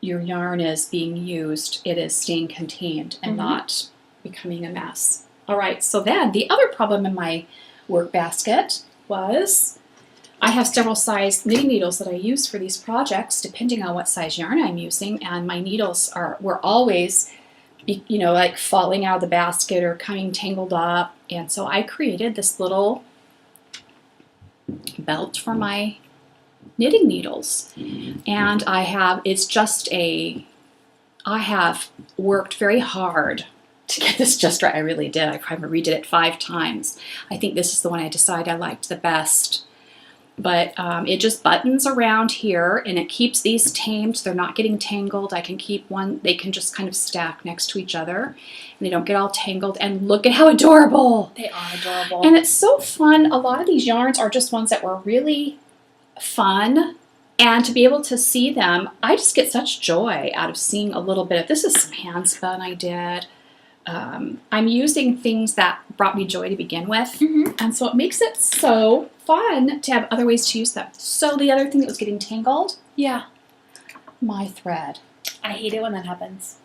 yarn is being used, it is staying contained and not becoming a mess. All right, so then the other problem in my work basket was I have several size knitting needles that I use for these projects, depending on what size yarn I'm using, and my needles were always, like falling out of the basket or coming tangled up, and so I created this little belt for my knitting needles. And I have worked very hard to get this just right. I really did. I probably redid it 5 times. I think this is the one I decided I liked the best. But it just buttons around here, and it keeps these tamed. They're not getting tangled. I can keep one. They can just kind of stack next to each other, and they don't get all tangled. And look at how adorable. They are adorable. And it's so fun. A lot of these yarns are just ones that were really fun. And to be able to see them, I just get such joy out of seeing a little bit of, this is some hand spun I did. I'm using things that brought me joy to begin with. And so it makes it so fun to have other ways to use them. So the other thing that was getting tangled, yeah, my thread. I hate it when that happens.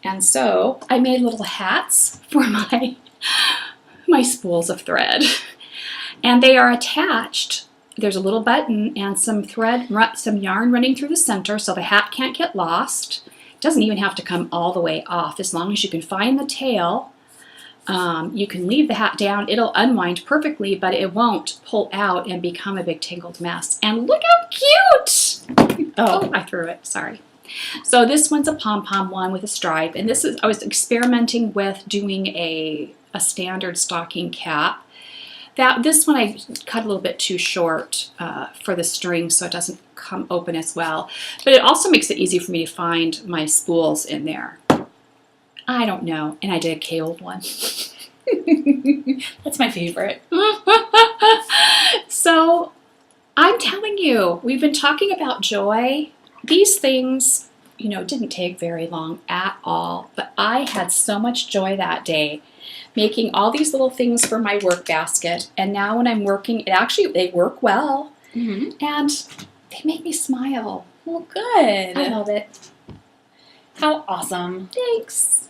And so I made little hats for my spools of thread. And they are attached. There's a little button and some yarn running through the center so the hat can't get lost. Doesn't even have to come all the way off. As long as you can find the tail, you can leave the hat down. It'll unwind perfectly, but it won't pull out and become a big tangled mess. And look how cute! Oh, I threw it, sorry. So this one's a pom-pom one with a stripe, and I was experimenting with doing a standard stocking cap. This one I cut a little bit too short for the string, so it doesn't come open as well. But it also makes it easy for me to find my spools in there. I don't know. And I did a K-old one. That's my favorite. So I'm telling you, we've been talking about joy. These things, didn't take very long at all. But I had so much joy that day making all these little things for my work basket. And now when I'm working, they work well. And they make me smile. Well, good. I love it. How awesome. Thanks.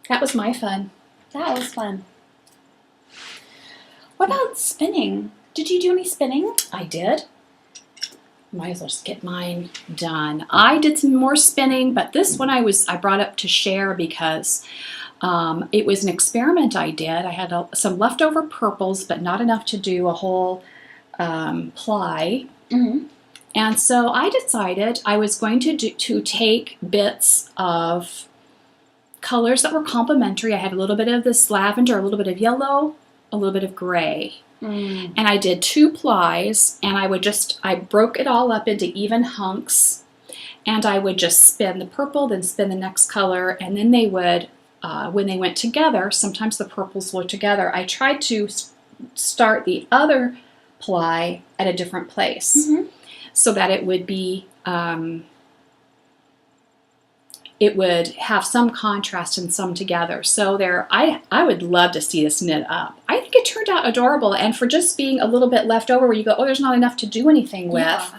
That was my fun. That was fun. What about spinning? Did you do any spinning? I did. Might as well just get mine done. I did some more spinning, but this one I brought up to share because it was an experiment I did. I had some leftover purples, but not enough to do a whole ply. And so I decided I was going to take bits of colors that were complementary. I had a little bit of this lavender, a little bit of yellow, a little bit of gray. And I did 2 plies, and I broke it all up into even hunks, and I would just spin the purple, then spin the next color, and then they would, when they went together, sometimes the purples were together, I tried to start the other ply at a different place so that it would be, it would have some contrast and some together. So I would love to see this knit up. I think it turned out adorable, and for just being a little bit left over where you go, oh, there's not enough to do anything with,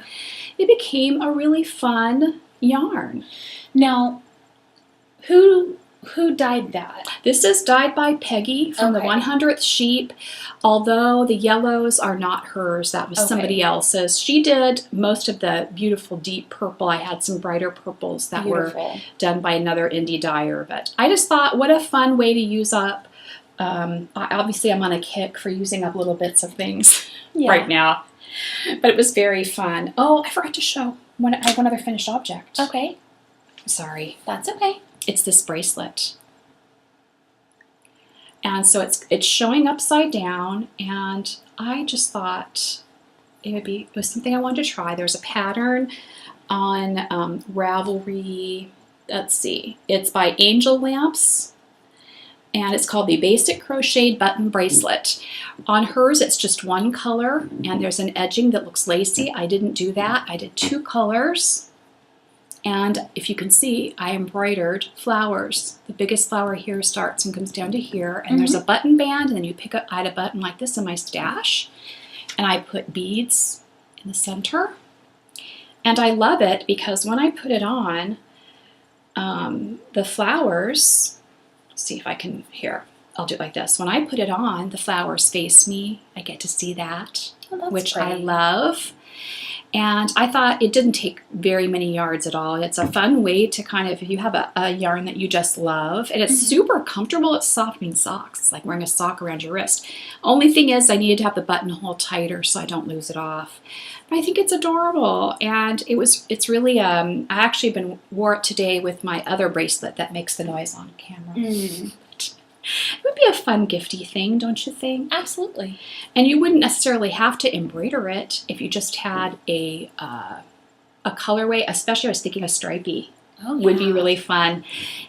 it became a really fun yarn. Now, who dyed that? This is dyed by Peggy from the 100th Sheep, although the yellows are not hers. That was somebody else's. She did most of the beautiful deep purple. I had some brighter purples that were done by another indie dyer, but I just thought what a fun way to use up. Obviously, I'm on a kick for using up little bits of things right now, but it was very fun. Oh, I forgot to show. I have one other finished object. Okay. Sorry. That's okay. It's this bracelet. And so it's showing upside down, and I just thought it was something I wanted to try. There's a pattern on Ravelry. Let's see. It's by Angel Lamps, and it's called the Basic Crocheted Button Bracelet. On hers, it's just one color, and there's an edging that looks lacy. I didn't do that. I did 2 colors. And if you can see, I embroidered flowers. The biggest flower here starts and comes down to here. And there's a button band, and then you I had a button like this in my stash. And I put beads in the center. And I love it because when I put it on, the flowers, let's see if I can, I'll do it like this. When I put it on, the flowers face me. I get to see that, which I love. And I thought it didn't take very many yards at all. It's a fun way to kind of, if you have a yarn that you just love, and it's super comfortable, it's softening socks. It's like wearing a sock around your wrist. Only thing is I needed to have the buttonhole tighter so I don't lose it off. But I think it's adorable, and it's really, I actually wore it today with my other bracelet that makes the noise on camera. It would be a fun gifty thing, don't you think? Absolutely. And you wouldn't necessarily have to embroider it if you just had a colorway, especially I was thinking a stripey would be really fun.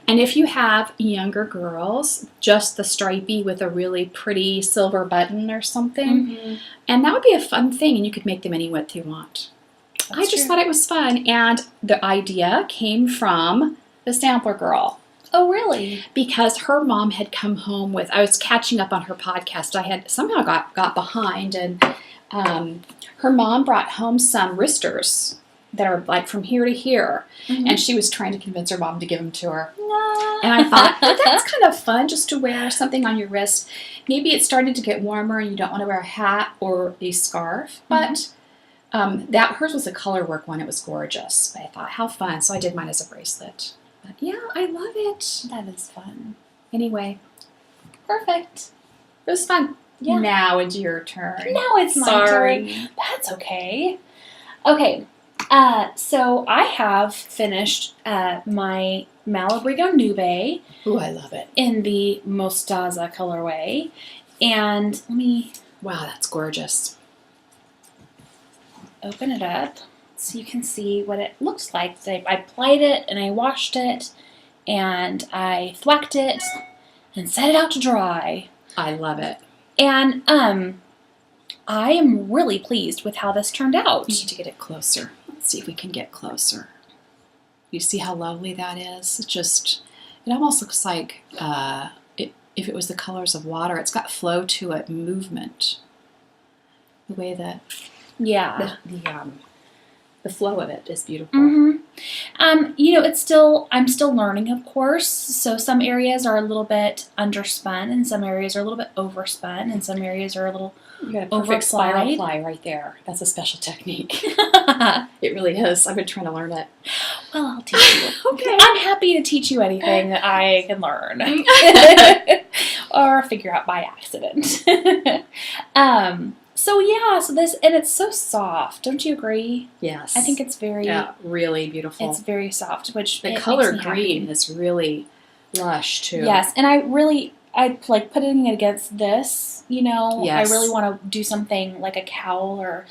And if you have younger girls, just the stripey with a really pretty silver button or something. And that would be a fun thing, and you could make them any width you want. I just thought it was fun, and the idea came from the Sampler Girl. Oh, really? Because her mom had come home with, I was catching up on her podcast. I had somehow got behind, and her mom brought home some wristers that are like from here to here. And she was trying to convince her mom to give them to her. And I thought, that's kind of fun just to wear something on your wrist. Maybe it's starting to get warmer and you don't want to wear a hat or a scarf. But hers was a color work one. It was gorgeous. But I thought, how fun. So I did mine as a bracelet. But yeah, I love it. That is fun. Anyway, Perfect. it was fun. Yeah. Now it's your turn. Now it's my turn. That's okay. Okay. So I have finished my Malabrigo Nube Ooh, I love it. in the Mostaza colorway. And let me Wow, that's gorgeous. open it up so you can see what it looks like. So I plied it and I washed it and I thwacked it and set it out to dry. I love it. And I am really pleased with how this turned out. We need to get it closer. Let's see if we can get closer. You see how lovely that is? It almost looks like if it was the colors of water. It's got flow to it, movement. The way that the flow of it is beautiful. I'm still learning, of course. So some areas are a little bit underspun, and some areas are a little bit overspun, and some areas are a little You got a perfect spiral ply right there. That's a special technique. It really is. I've been trying to learn it. Well, I'll teach you. Okay. I'm happy to teach you anything that I can learn. Or figure out by accident. So this, and it's so soft. Don't you agree? Yes. I think it's really beautiful. It's very soft, which the color green is really lush too. Yes, and I like putting it against this, Yes. I really want to do something like a cowl or,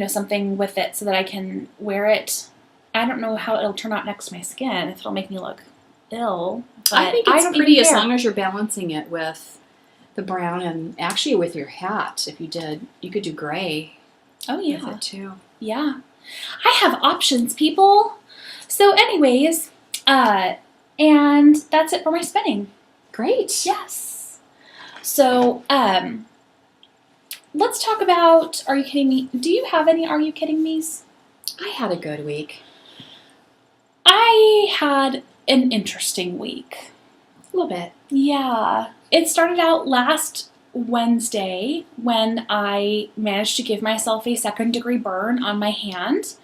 something with it so that I can wear it. I don't know how it'll turn out next to my skin, if it'll make me look ill. But I think it's don't pretty even as care. long as you're balancing it with the brown and actually with your hat. If you could do gray. Oh, yeah. With it too. Yeah. I have options, people. So anyways, and that's it for my spinning. Great. Yes. So, let's talk about Are You Kidding Me? Do you have any Are You Kidding Me's? I had a good week. I had an interesting week. A little bit. Yeah. It started out last Wednesday when I managed to give myself a 2nd-degree burn on my hand.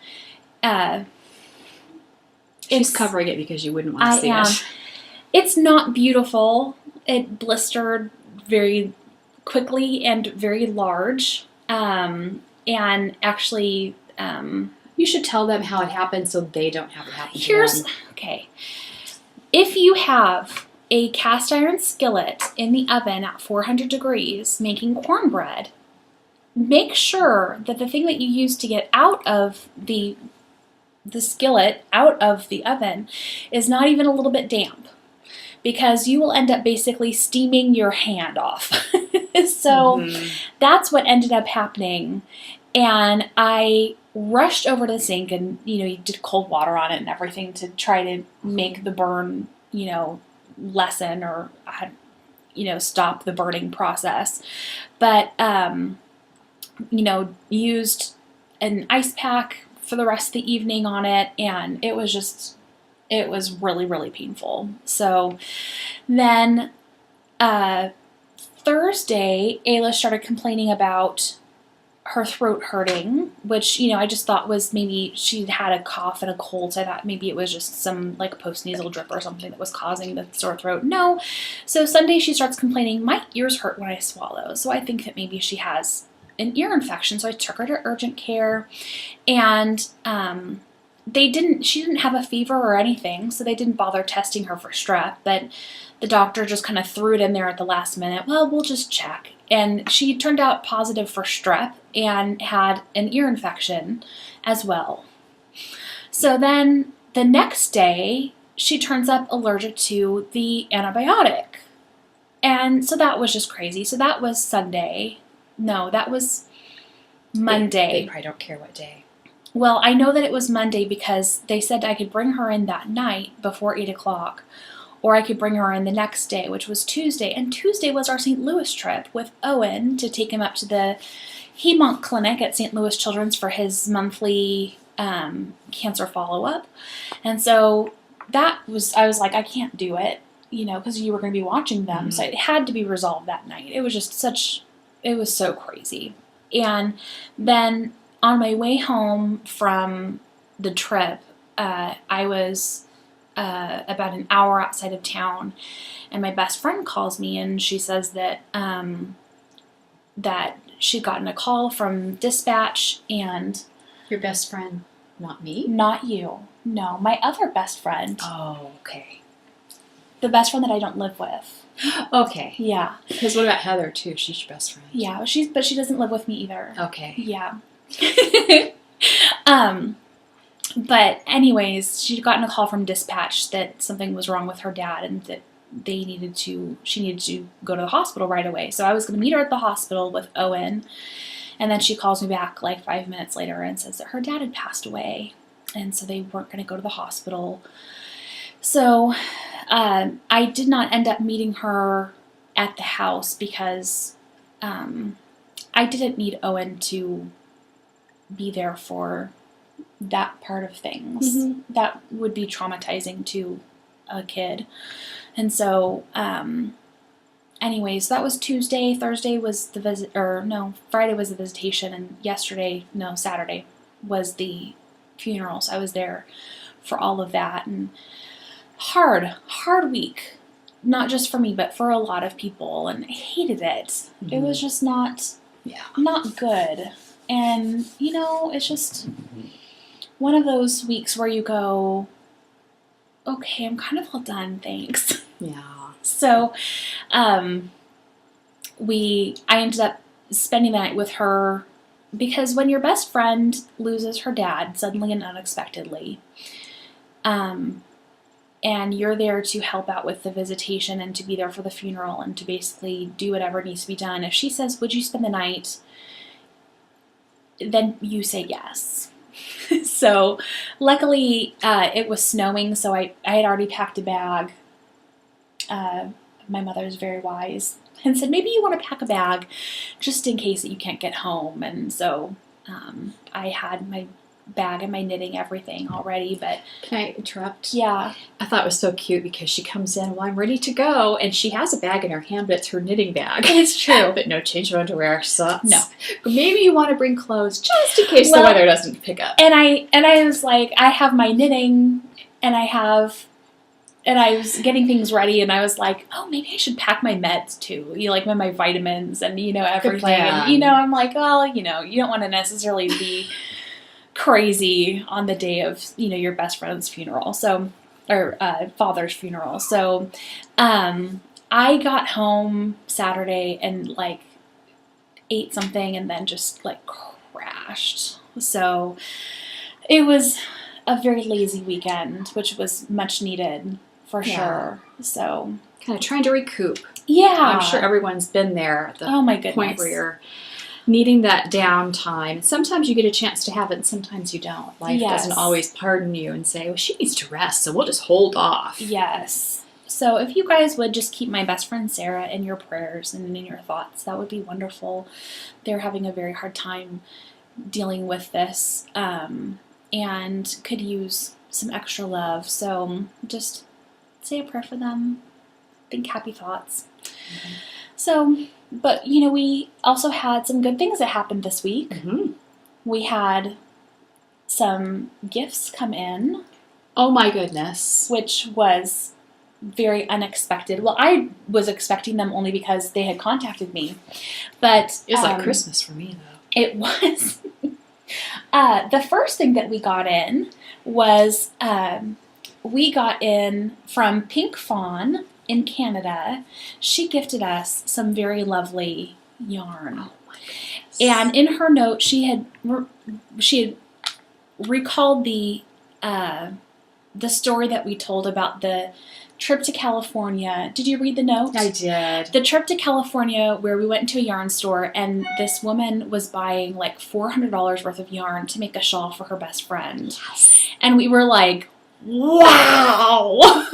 She's covering it because you wouldn't want to see it. It's not beautiful. It blistered very quickly and very large. And actually... you should tell them how it happened so they don't have it happen to them. Okay. If you have a cast iron skillet in the oven at 400 degrees making cornbread, make sure that the thing that you use to get out of the skillet out of the oven is not even a little bit damp, because you will end up basically steaming your hand off. So that's what ended up happening. And I rushed over to the sink and, you did cold water on it and everything to try to make the burn, lessen or, stop the burning process. But, used an ice pack for the rest of the evening on it, and it was really, really painful. So then, Thursday, Ayla started complaining about her throat hurting, which, I just thought was maybe she'd had a cough and a cold, so I thought maybe it was just some like postnasal drip or something that was causing the sore throat. No. So Sunday she starts complaining, my ears hurt when I swallow. So I think that maybe she has an ear infection. So I took her to urgent care, and she didn't have a fever or anything, so they didn't bother testing her for strep, but the doctor just kind of threw it in there at the last minute. Well, we'll just check. And she turned out positive for strep and had an ear infection as well. So then the next day, she turns up allergic to the antibiotic. And so that was just crazy. So that was Sunday. No, that was Monday. They probably don't care what day. Well, I know that it was Monday because they said I could bring her in that night before 8 o'clock, or I could bring her in the next day, which was Tuesday. And Tuesday was our St. Louis trip with Owen to take him up to the Hem-Onc clinic at St. Louis Children's for his monthly cancer follow-up. And so I was like, I can't do it, because you were going to be watching them. Mm-hmm. So it had to be resolved that night. It was just it was so crazy. And then on my way home from the trip, I was about an hour outside of town, and my best friend calls me, and she says that that she'd gotten a call from dispatch. And your best friend, not me? Not you. No, my other best friend. Oh, okay. The best friend that I don't live with. Okay. Yeah. Because what about Heather too? She's your best friend. Yeah, but she doesn't live with me either. Okay. Yeah. But anyways, she'd gotten a call from dispatch that something was wrong with her dad and that she needed to go to the hospital right away. So I was going to meet her at the hospital with Owen, and then she calls me back like 5 minutes later and says that her dad had passed away, and so they weren't going to go to the hospital. So I did not end up meeting her at the house because I didn't need Owen to be there for that part of things. Mm-hmm. That would be traumatizing to a kid. And so, anyways, that was Tuesday. Thursday was the visit, Friday was the visitation, and Saturday was the funeral. So I was there for all of that, and hard week. Not just for me, but for a lot of people, and I hated it. Mm-hmm. It was just not good. And, it's just one of those weeks where you go, okay, I'm kind of all done, thanks. Yeah. So, I ended up spending the night with her, because when your best friend loses her dad suddenly and unexpectedly, and you're there to help out with the visitation and to be there for the funeral and to basically do whatever needs to be done, if she says, would you spend the night, then you say yes. So luckily it was snowing, so I had already packed a bag. My mother is very wise and said, maybe you want to pack a bag just in case that you can't get home. And so I had my bag and my knitting, everything already. But can I interrupt? Yeah. I thought it was so cute because she comes in, well, I'm ready to go, and she has a bag in her hand, but it's her knitting bag. It's true. But no change of underwear, so no. Maybe you want to bring clothes just in case the weather doesn't pick up. And I was like, I have my knitting, and I was getting things ready, and I was like, oh, maybe I should pack my meds too. Like my vitamins and, everything. And, I'm like, well, you don't want to necessarily be crazy on the day of, your best friend's funeral. So, or father's funeral. So, I got home Saturday and ate something and then just crashed. So it was a very lazy weekend, which was much needed for sure. So kind of trying to recoup. Yeah. I'm sure everyone's been there at the point where you're needing that downtime. Sometimes you get a chance to have it, and sometimes you don't. Life doesn't always pardon you and say, well, she needs to rest, so we'll just hold off. Yes. So if you guys would just keep my best friend Sarah in your prayers and in your thoughts, that would be wonderful. They're having a very hard time dealing with this, and could use some extra love. So just say a prayer for them. Think happy thoughts. Mm-hmm. So But, you know, we also had some good things that happened this week. Mm-hmm. We had some gifts come in. Oh my goodness. Which was very unexpected. Well, I was expecting them only because they had contacted me. But It was like Christmas for me, though. It was. The first thing that we got in was we got in from Pink Fawn in Canada. She gifted us some very lovely yarn. Oh my goodness. And in her note, she had recalled the story that we told about the trip to California. Did you read the note? I did. The trip to California where we went into a yarn store and this woman was buying like $400 worth of yarn to make a shawl for her best friend. Yes. And we were like, wow!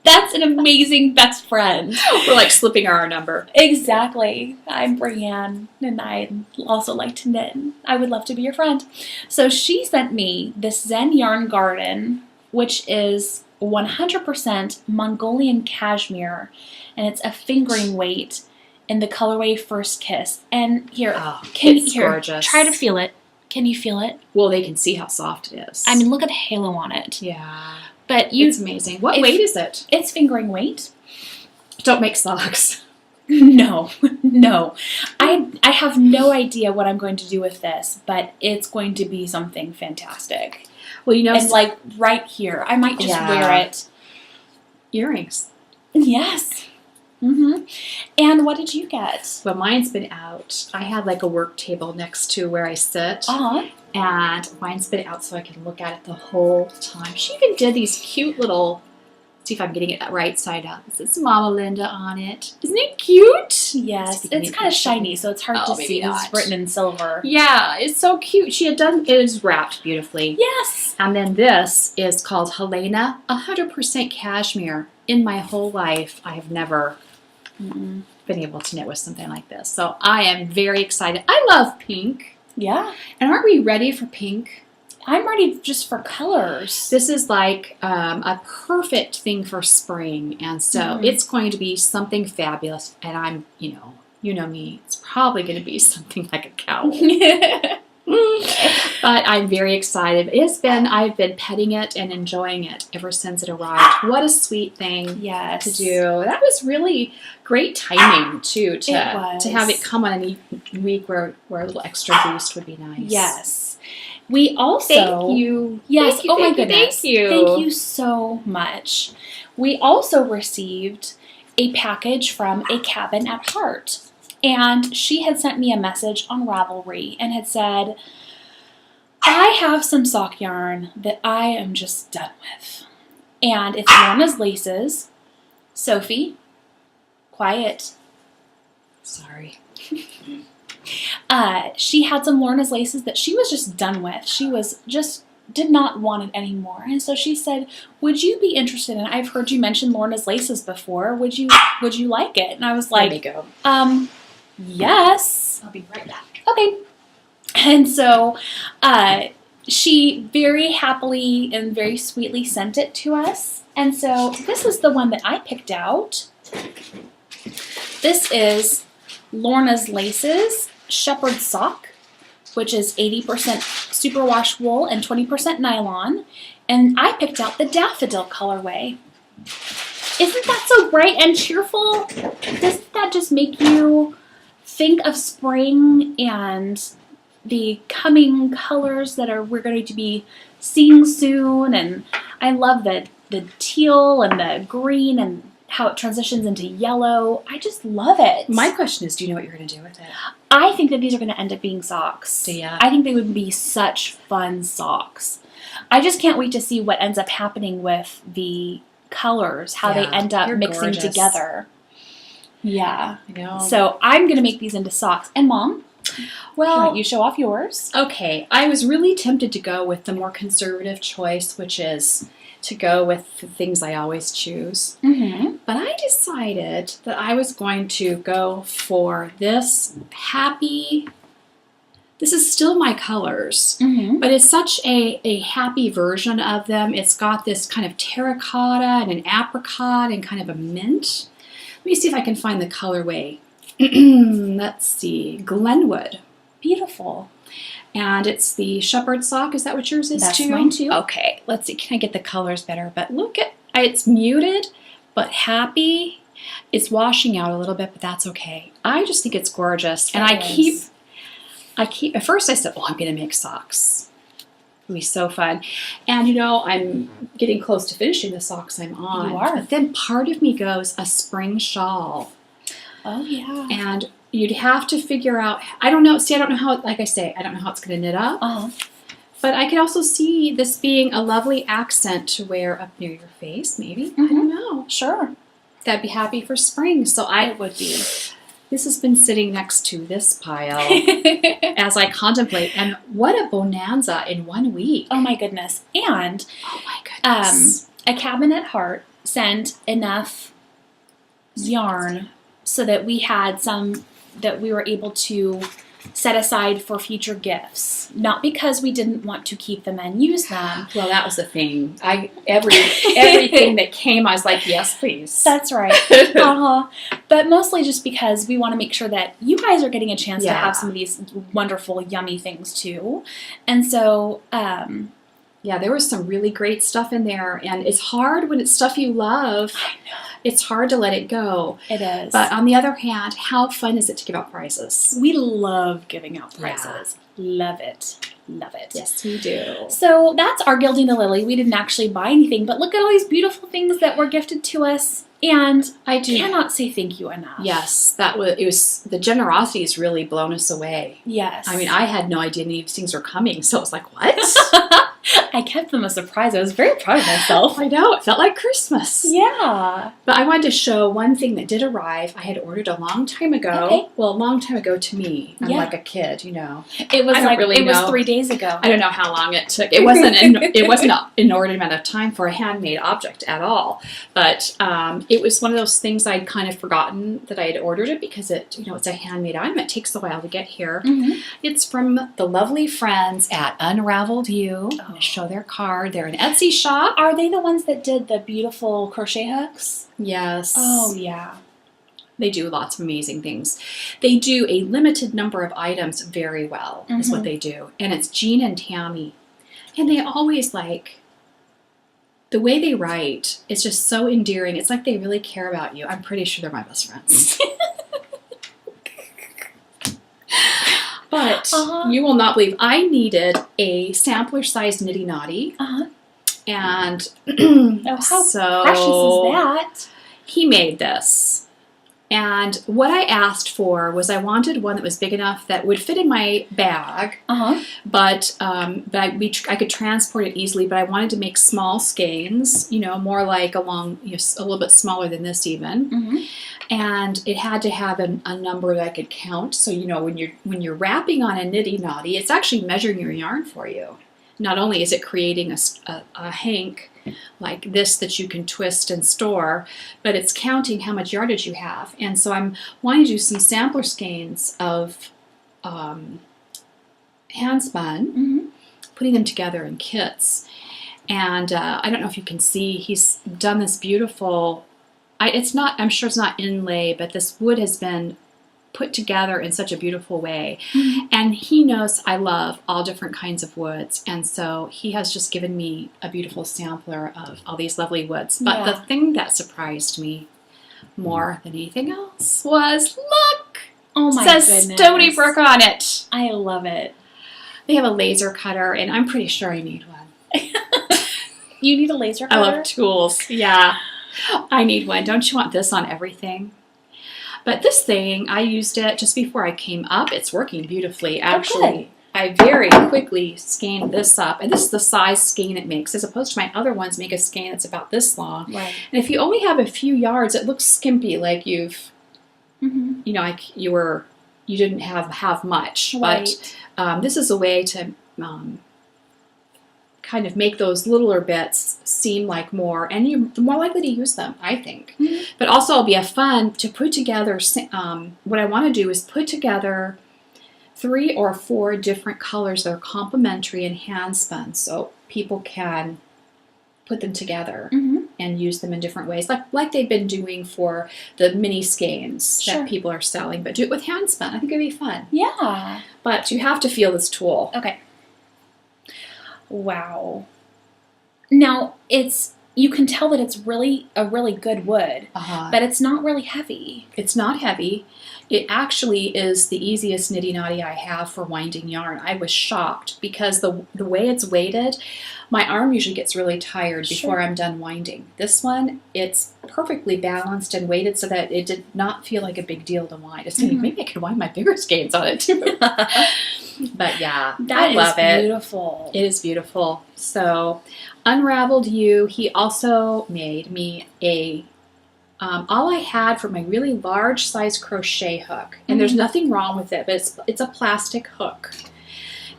That's an amazing best friend. We're like slipping our number. Exactly. I'm Brianne, and I also like to knit. I would love to be your friend. So she sent me this Zen Yarn Garden, which is 100% Mongolian cashmere, and it's a fingering weight in the colorway First Kiss. And here, it's gorgeous. Try to feel it. Can you feel it? Well, they can see how soft it is. I mean, look at the halo on it. Yeah. But it's amazing. What weight is it? It's fingering weight. Don't make socks. No. I have no idea what I'm going to do with this, but it's going to be something fantastic. Well, you know, and like right here, I might just wear it. Earrings. Yes. Mm-hmm. And what did you get? Well, mine's been out. I had like a work table next to where I sit. Uh-huh. And mine's been out so I can look at it the whole time. She even did these cute little, see if I'm getting it right side up. It says Mama Linda on it. Isn't it cute? Yes. It's kind of shiny, so it's hard to see. It's written in silver. Yeah, it's so cute. She had done, it was wrapped beautifully. Yes. And then this is called Helena, 100% cashmere. In my whole life, I have never been able to knit with something like this. So I am very excited. I love pink. Yeah. And aren't we ready for pink? I'm ready just for colors. This is like a perfect thing for spring. And so it's going to be something fabulous. And I'm, you know me, it's probably going to be something like a cowl. But I'm very excited. I've been petting it and enjoying it ever since it arrived. What a sweet thing to do. That was really great timing, too, to have it come on a week where a little extra boost would be nice. Yes. We also... Thank you. Yes. Thank you, oh, my goodness. Thank you. Thank you so much. We also received a package from A Cabin at Heart. And she had sent me a message on Ravelry and had said, I have some sock yarn that I am just done with. And it's Lorna's Laces. Sophie, quiet. Sorry. She had some Lorna's Laces that she was just done with. She was just did not want it anymore. And so she said, would you be interested in it? I've heard you mention Lorna's Laces before. Would you like it? And I was like, let me go. Yes. I'll be right back. Okay. And so she very happily and very sweetly sent it to us. And so this is the one that I picked out. This is Lorna's Laces Shepherd Sock, which is 80% superwash wool and 20% nylon. And I picked out the daffodil colorway. Isn't that so bright and cheerful? Doesn't that just make you think of spring and the coming colors that we're going to be seeing soon? And I love the teal and the green and how it transitions into yellow. I just love it. My question is, do you know what you're going to do with it? I think that these are going to end up being socks. Do ya? I think they would be such fun socks. I just can't wait to see what ends up happening with the colors, how they end up mixing together. Yeah. I know. So I'm going to make these into socks. And Mom, well, why don't you show off yours? Okay. I was really tempted to go with the more conservative choice, which is to go with the things I always choose. Mm-hmm. But I decided that I was going to go for this happy... This is still my colors, but it's such a happy version of them. It's got this kind of terracotta and an apricot and kind of a mint. Let me see if I can find the colorway let's see, Glenwood. Beautiful. And it's the shepherd sock. Is that what yours is That's too? mine too. Okay, let's see. Can I get the colors better? But look at, it's muted, but happy. It's washing out a little bit, but that's okay. I just think it's gorgeous. And I keep, at first I said, oh, I'm going to make socks. It'll be so fun. And, you know, I'm getting close to finishing the socks I'm on. You are. But then part of me goes, a spring shawl. Oh, yeah. And you'd have to figure out, I don't know, see, I don't know how, like I say, I don't know how it's going to knit up. Uh-huh. But I could also see this being a lovely accent to wear up near your face, maybe. I don't know. Sure. That'd be happy for spring. So It would be. this has been sitting next to this pile as I contemplate. And what a bonanza in 1 week. Oh, my goodness. And Oh my goodness. a Cabinet Heart sent enough yarn so that we had some that we were able to set aside for future gifts. Not because we didn't want to keep them and use them. Well, that was the thing. Everything that came, I was like, yes, please. That's right. Uh-huh. But mostly just because we want to make sure that you guys are getting a chance to Yeah. have some of these wonderful, yummy things too. And so, Yeah, there was some really great stuff in there. And it's hard when it's stuff you love. I know. It's hard to let it go. It is. But on the other hand, how fun is it to give out prizes? We love giving out Yeah. prizes. Love it. Love it. Yes, we do. So that's our Gilding the Lily. We didn't actually buy anything, but look at all these beautiful things that were gifted to us. And I cannot say thank you enough. Yes, it was the generosity has really blown us away. Yes. I mean, I had no idea any of these things were coming, so it was like, what? I kept them a surprise. I was very proud of myself. I know, it felt like Christmas. Yeah. But I wanted to show one thing that did arrive. I had ordered a long time ago. Okay. Well, a long time ago to me. I'm Yeah. like a kid, you know. It was I don't like really it was know. 3 days ago. I don't know how long it took. It wasn't an inordinate amount of time for a handmade object at all. But it was one of those things I'd kind of forgotten that I had ordered it because it's a handmade item. It takes a while to get here. Mhm. It's from the lovely friends at Unraveled You. I'm Oh. going to show their card. They're an Etsy shop. Are they the ones that did the beautiful crochet hooks? Yes. Oh, yeah. They do lots of amazing things. They do a limited number of items very well, is what they do. And it's Jean and Tammy. And they always the way they write is just so endearing. It's like they really care about you. I'm pretty sure they're my best friends. But you will not believe, I needed a sampler sized Nitty Naughty. Uh-huh. And Oh, how so precious is that? he made this. And what I asked for was I wanted one that was big enough that would fit in my bag, Uh-huh. but I could transport it easily. But I wanted to make small skeins, more like a little bit smaller than this even. Mm-hmm. And it had to have a number that I could count. So when you're wrapping on a Nitty Naughty, it's actually measuring your yarn for you. Not only is it creating a hank like this that you can twist and store, but it's counting how much yardage you have. And so I'm wanting to do some sampler skeins of hand spun, Mm-hmm. putting them together in kits. And I don't know if you can see, he's done this beautiful, I'm sure it's not inlay, but this wood has been put together in such a beautiful way. Mm-hmm. And he knows I love all different kinds of woods. And so he has just given me a beautiful sampler of all these lovely woods. But Yeah. the thing that surprised me more than anything else was, look! Oh my It says goodness. Stony Brook on it. I love it. They have a laser cutter, and I'm pretty sure I need one. You need a laser I cutter? love tools. Yeah. I need one. Don't you want this on everything? But this thing, I used it just before I came up. It's working beautifully. Actually, I very quickly skeined this up. And this is the size skein it makes, as opposed to my other ones make a skein that's about this long. Right. And if you only have a few yards, it looks skimpy, like you've, Mm-hmm. like you didn't have much. Right. But this is a way to kind of make those littler bits seem like more, and you're more likely to use them, I think. Mm-hmm. But also it'll be a fun to put together, what I want to do is put together 3 or 4 different colors that are complementary and hand spun, so people can put them together. Mm-hmm. and use them in different ways, like they've been doing for the mini skeins Sure. that people are selling, but do it with hand spun. I think it'd be fun. Yeah. But you have to feel this tool. Okay. Wow. Now, you can tell that it's really a really good wood, but it's not really heavy. It's not heavy. It actually is the easiest nitty knotty I have for winding yarn. I was shocked because the way it's weighted, my arm usually gets really tired before I'm done winding. This one, it's perfectly balanced and weighted so that it did not feel like a big deal to wind. I was thinking, maybe I could wind my bigger skeins on it too. But yeah, I love it. Beautiful. It is beautiful. So, Unraveled You, he also made me all I had for my really large size crochet hook. And there's nothing wrong with it, but it's a plastic hook.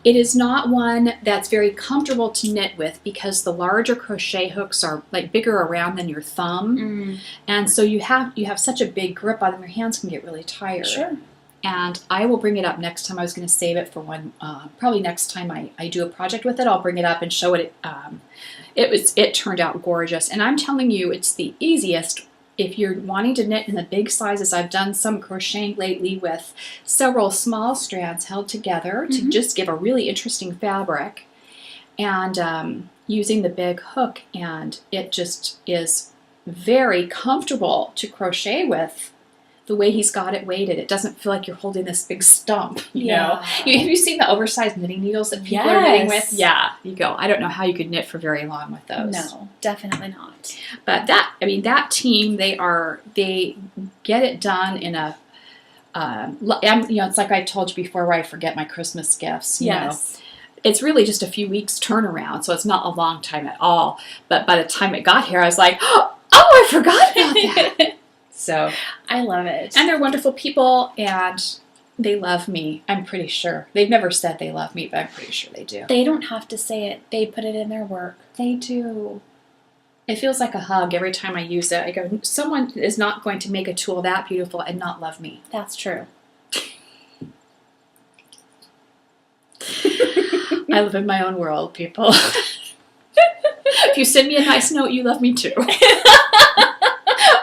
It is not one that's very comfortable to knit with because the larger crochet hooks are like bigger around than your thumb. And so you have such a big grip on them, your hands can get really tired. Sure. And I will bring it up next time. I was going to save it for one, probably next time I do a project with it, I'll bring it up and show it. It turned out gorgeous. And I'm telling you, it's the easiest if you're wanting to knit in the big sizes. I've done some crocheting lately with several small strands held together to just give a really interesting fabric, and using the big hook, and it just is very comfortable to crochet with. The way he's got it weighted, it doesn't feel like you're holding this big stump, you know. Have you seen the oversized knitting needles that people are knitting with? Yeah, you go. I don't know how you could knit for very long with those. No, definitely not. But that team, they get it done in a, it's like I told you before where I forget my Christmas gifts. You know. It's really just a few weeks turnaround, so it's not a long time at all. But by the time it got here, I was like, oh, I forgot about that. So I love it. And they're wonderful people, and they love me, I'm pretty sure. They've never said they love me, but I'm pretty sure they do. They don't have to say it. They put it in their work. They do. It feels like a hug every time I use it. I go, someone is not going to make a tool that beautiful and not love me. That's true. I live in my own world, people. If you send me a nice note, you love me too.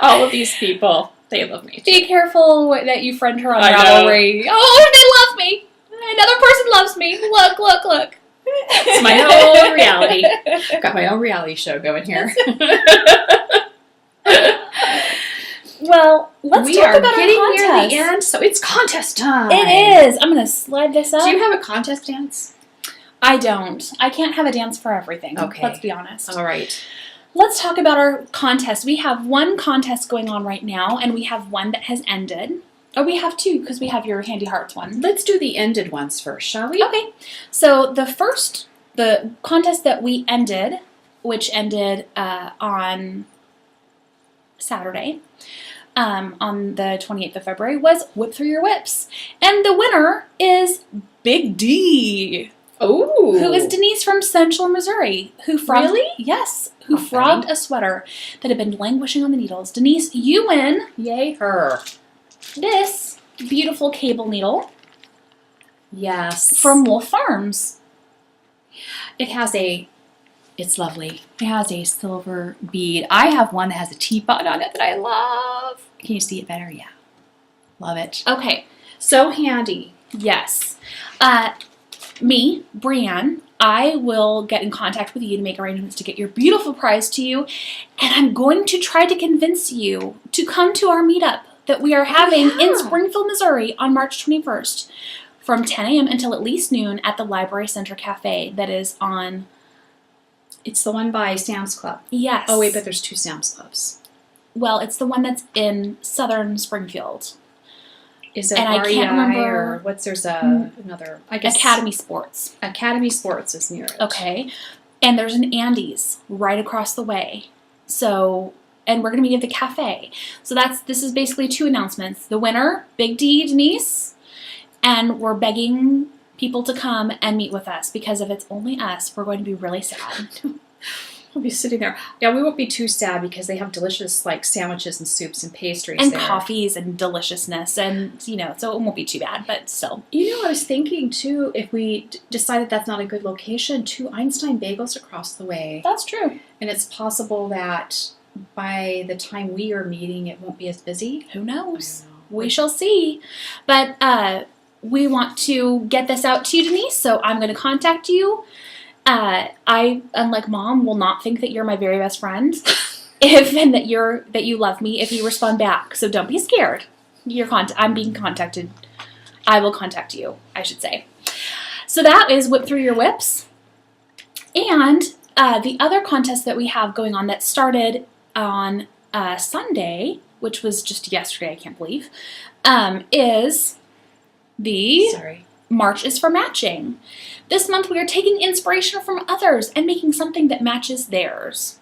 All of these people, they love me too. Be careful that you friend her on Ravelry. Oh, they love me. Another person loves me. Look, look, look. It's my own reality. I've got my own reality show going here. Well, let's talk about our getting contest. Near the end, so it's contest time. It is. I'm going to slide this up. Do you have a contest dance? I don't. I can't have a dance for everything. Okay. Let's be honest. All right. Let's talk about our contest. We have one contest going on right now, and we have one that has ended. Oh, we have two, because we have your Handy Hearts one. Let's do the ended ones first, shall we? Okay. So the contest that we ended, which ended on Saturday, on the 28th of February, was Whip Through Your Whips. And the winner is Big D. Oh. Who is Denise from Central Missouri, who frogged, Really? Yes, who frogged a sweater that had been languishing on the needles. Denise, you win. Yay her. This beautiful cable needle. Yes. From Wolf Farms. It's lovely. It has a silver bead. I have one that has a teapot on it that I love. Can you see it better? Yeah. Love it. Okay. So handy. Yes. Me, Brianne, I will get in contact with you to make arrangements to get your beautiful prize to you, and I'm going to try to convince you to come to our meetup that we are having in Springfield, Missouri on March 21st from 10 a.m. until at least noon at the Library Center Cafe that is on... It's the one by Sam's Club. Yes. Oh, wait, but there's two Sam's Clubs. Well, it's the one that's in southern Springfield. Is it and REI I can't remember. or there's another, I guess. Academy Sports. Academy Sports is near it. Okay. And there's an Andy's right across the way. So, and we're going to meet at the cafe. So this is basically two announcements. The winner, Big D, Denise, and we're begging people to come and meet with us, because if it's only us, we're going to be really sad. We'll be sitting there. Yeah, we won't be too sad because they have delicious like sandwiches and soups and pastries and there. coffees and deliciousness, and so it won't be too bad, but still. You know, I was thinking too, if we decided that's not a good location, two Einstein Bagels across the way. That's true. And it's possible that by the time we are meeting, it won't be as busy. Who knows? I don't know. We shall see. But we want to get this out to you, Denise, so I'm going to contact you. I, unlike Mom, will not think that you're my very best friend and that you love me if you respond back. So don't be scared. I'm being contacted. I will contact you, I should say. So that is Whip Through Your Whips. And the other contest that we have going on that started on Sunday, which was just yesterday, I can't believe, is the March is for Matching. This month we are taking inspiration from others and making something that matches theirs.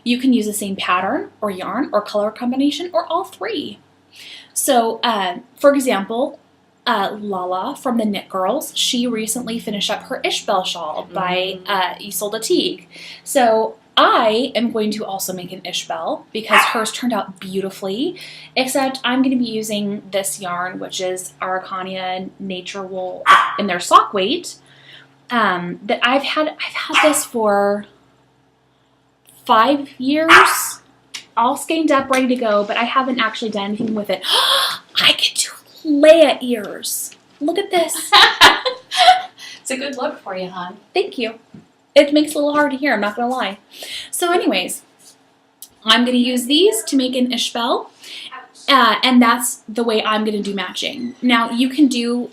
You can use the same pattern or yarn or color combination or all three. So, for example, Lala from the Knit Girls, she recently finished up her Ishbel shawl by Isolde Teague. So I am going to also make an Ishbel because hers turned out beautifully, except I'm going to be using this yarn, which is Araucania Nature Wool in their sock weight. That I've had this for 5 years, all skeined up, ready to go, but I haven't actually done anything with it. I could do Leia ears. Look at this. It's a good look for you, hon. Thank you. It makes it a little hard to hear, I'm not going to lie. So anyways, I'm going to use these to make an Ishbel, and that's the way I'm going to do matching. Now, you can do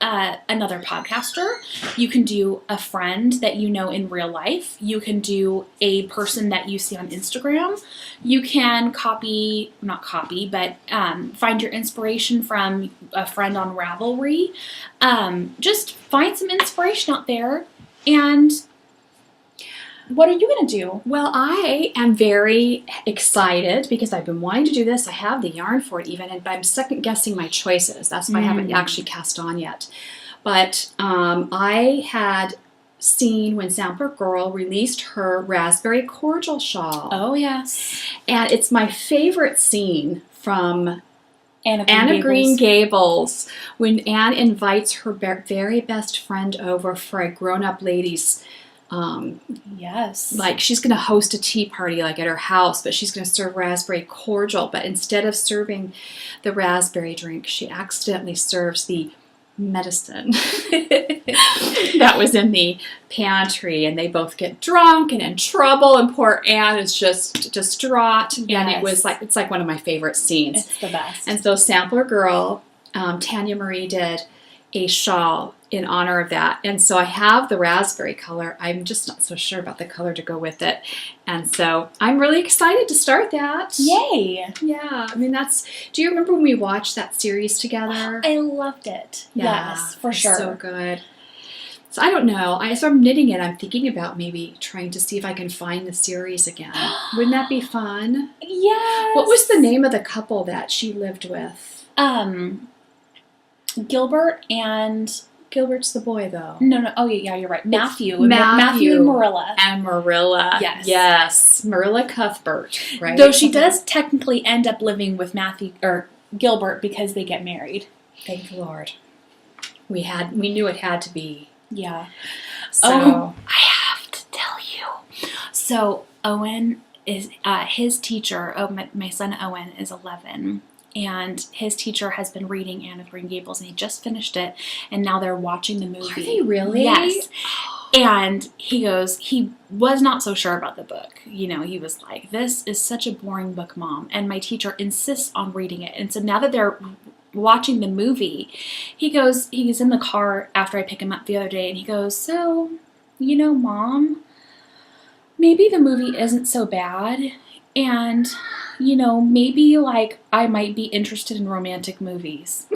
another podcaster. You can do a friend that you know in real life. You can do a person that you see on Instagram. You can find your inspiration from a friend on Ravelry. Just find some inspiration out there. And what are you going to do? Well, I am very excited because I've been wanting to do this. I have the yarn for it even, but I'm second guessing my choices. That's why I haven't actually cast on yet. But I had seen when Sampler Girl released her Raspberry Cordial shawl. Oh, yes. And it's my favorite scene from Anna Green Gables when Anne invites her very best friend over for a grown-up ladies' yes. like she's going to host a tea party like at her house, but she's going to serve raspberry cordial. But instead of serving the raspberry drink, she accidentally serves the medicine that was in the pantry, and they both get drunk and in trouble, and poor Anne is just distraught. Yes. And it's like one of my favorite scenes. It's the best. And so Sampler Girl, Tanya Marie did a shawl in honor of that. And so I have the raspberry color. I'm just not so sure about the color to go with it. And so I'm really excited to start that. Yay! Yeah. I mean, do you remember when we watched that series together? I loved it. Yeah, Yes, for sure. So good. So I don't know. As I'm knitting it, I'm thinking about maybe trying to see if I can find the series again. Wouldn't that be fun? Yes. What was the name of the couple that she lived with? Gilbert's the boy, though. No. Oh, yeah, you're right. Matthew and Marilla. And Marilla. Yes. Yes. Marilla Cuthbert, right? Though she does technically end up living with Matthew or Gilbert because they get married. Thank the Lord. We knew it had to be. Yeah. So I have to tell you. So Owen is his teacher. My son Owen is 11. And his teacher has been reading Anne of Green Gables, and he just finished it, and now they're watching the movie. Are they really? Yes. And he was not so sure about the book. You know, he was like, this is such a boring book, Mom. And my teacher insists on reading it. And so now that they're watching the movie, he's in the car after I pick him up the other day, and he goes, so, you know, Mom, maybe the movie isn't so bad, and you know, maybe like I might be interested in romantic movies.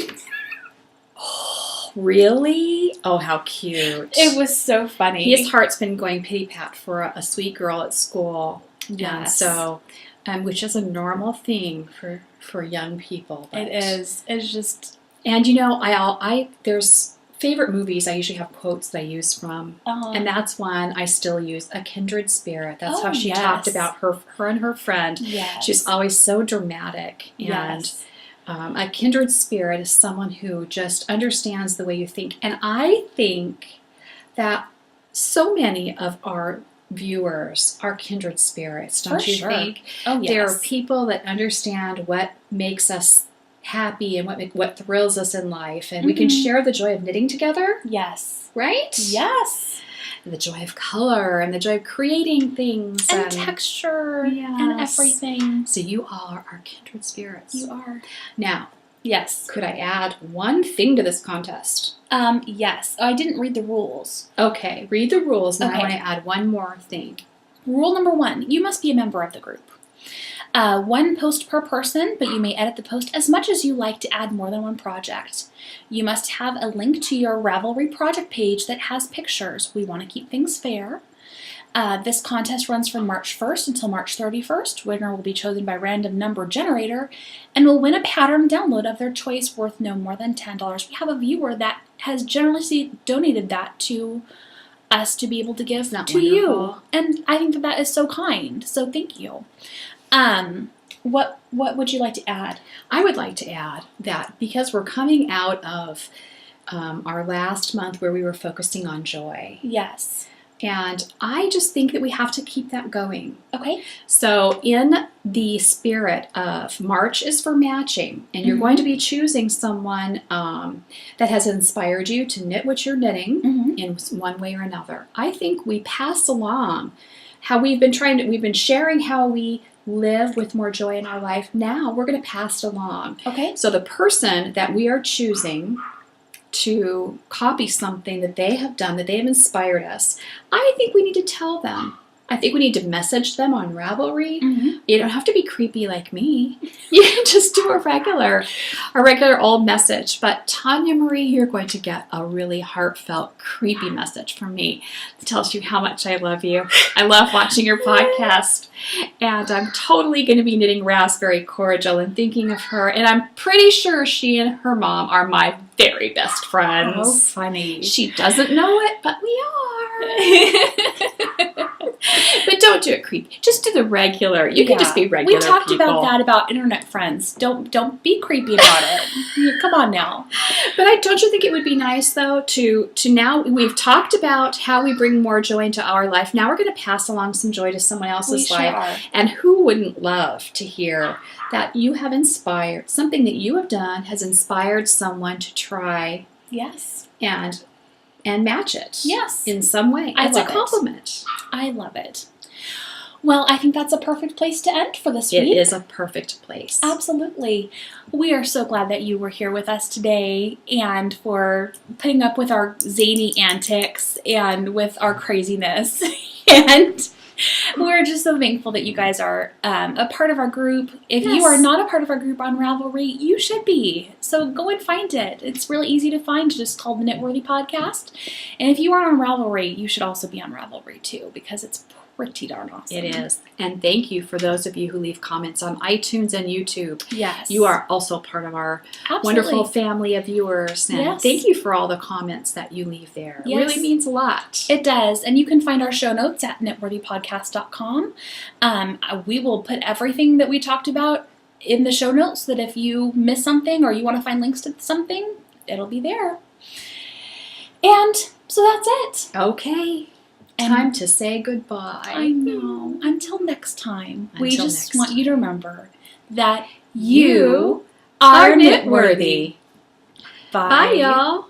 Oh, really? Oh, how cute. It was so funny. His heart's been going pitty-pat for a sweet girl at school. Yes. And so, which is a normal thing for young people. It is. It's just... And you know, there's favorite movies I usually have quotes that I use from, and that's one I still use, A Kindred Spirit. That's how she talked about her and her friend. Yes. She's always so dramatic, and yes. A kindred spirit is someone who just understands the way you think. And I think that so many of our viewers are kindred spirits, don't For you sure. think? Oh, yes. There are people that understand what makes us happy and what thrills us in life, and we can share the joy of knitting together, Yes. right? Yes. The joy of color and the joy of creating things And texture and Yes. everything. So you all are kindred spirits. You are. Now, Yes. could I add one thing to this contest? Yes. I didn't read the rules. Okay, read the rules, and Okay. I want to add one more thing. Rule number 1, you must be a member of the group. 1 post per person, but you may edit the post as much as you like to add more than one project. You must have a link to your Ravelry project page that has pictures. We want to keep things fair. This contest runs from March 1st until March 31st. Winner will be chosen by random number generator and will win a pattern download of their choice worth no more than $10. We have a viewer that has generously donated that to us to be able to give to you. And I think that is so kind. So thank you. What would you like to add? I would like to add that because we're coming out of our last month where we were focusing on joy. Yes. And I just think that we have to keep that going. Okay. So in the spirit of March is for matching, and you're going to be choosing someone that has inspired you to knit what you're knitting in one way or another. I think we pass along how we've been sharing how we live with more joy in our life. Now we're going to pass it along. Okay. So the person that we are choosing to copy something that they have done, that they have inspired us, I think we need to tell them. I think we need to message them on Ravelry. You don't have to be creepy like me. You can just do a regular old message. But Tanya Marie, you're going to get a really heartfelt, creepy message from me that tells you how much I love you. I love watching your podcast. And I'm totally going to be knitting raspberry cordial and thinking of her. And I'm pretty sure she and her mom are my very best friends. Oh, funny. She doesn't know it, but we are. But don't do it creepy. Just do the regular. You can just be regular. We talked people. about that about internet friends. Don't be creepy about it. Come on now. But don't you think it would be nice though to now we've talked about how we bring more joy into our life. Now we're going to pass along some joy to someone else's life. Are. And who wouldn't love to hear that you have inspired something that you have done has inspired someone to try? Yes. And match it. Yes. In some way. It's a compliment. I love it. Well, I think that's a perfect place to end for this week. It is a perfect place. Absolutely. We are so glad that you were here with us today and for putting up with our zany antics and with our craziness. And we're just so thankful that you guys are a part of our group. If you are not a part of our group on Ravelry, you should be. So go and find it. It's really easy to find. Just called the Knitworthy Podcast. And if you are on Ravelry, you should also be on Ravelry too, because it's pretty darn awesome. It is. And thank you for those of you who leave comments on iTunes and YouTube. Yes. You are also part of our wonderful family of viewers. And thank you for all the comments that you leave there. It really means a lot. It does. And you can find our show notes at knitworthypodcast.com. We will put everything that we talked about in the show notes so that if you miss something or you want to find links to something, it'll be there. And so that's it. Okay. Time to say goodbye. I know. Until next time. We just want time. you to remember that you are knitworthy. Bye. Bye, y'all.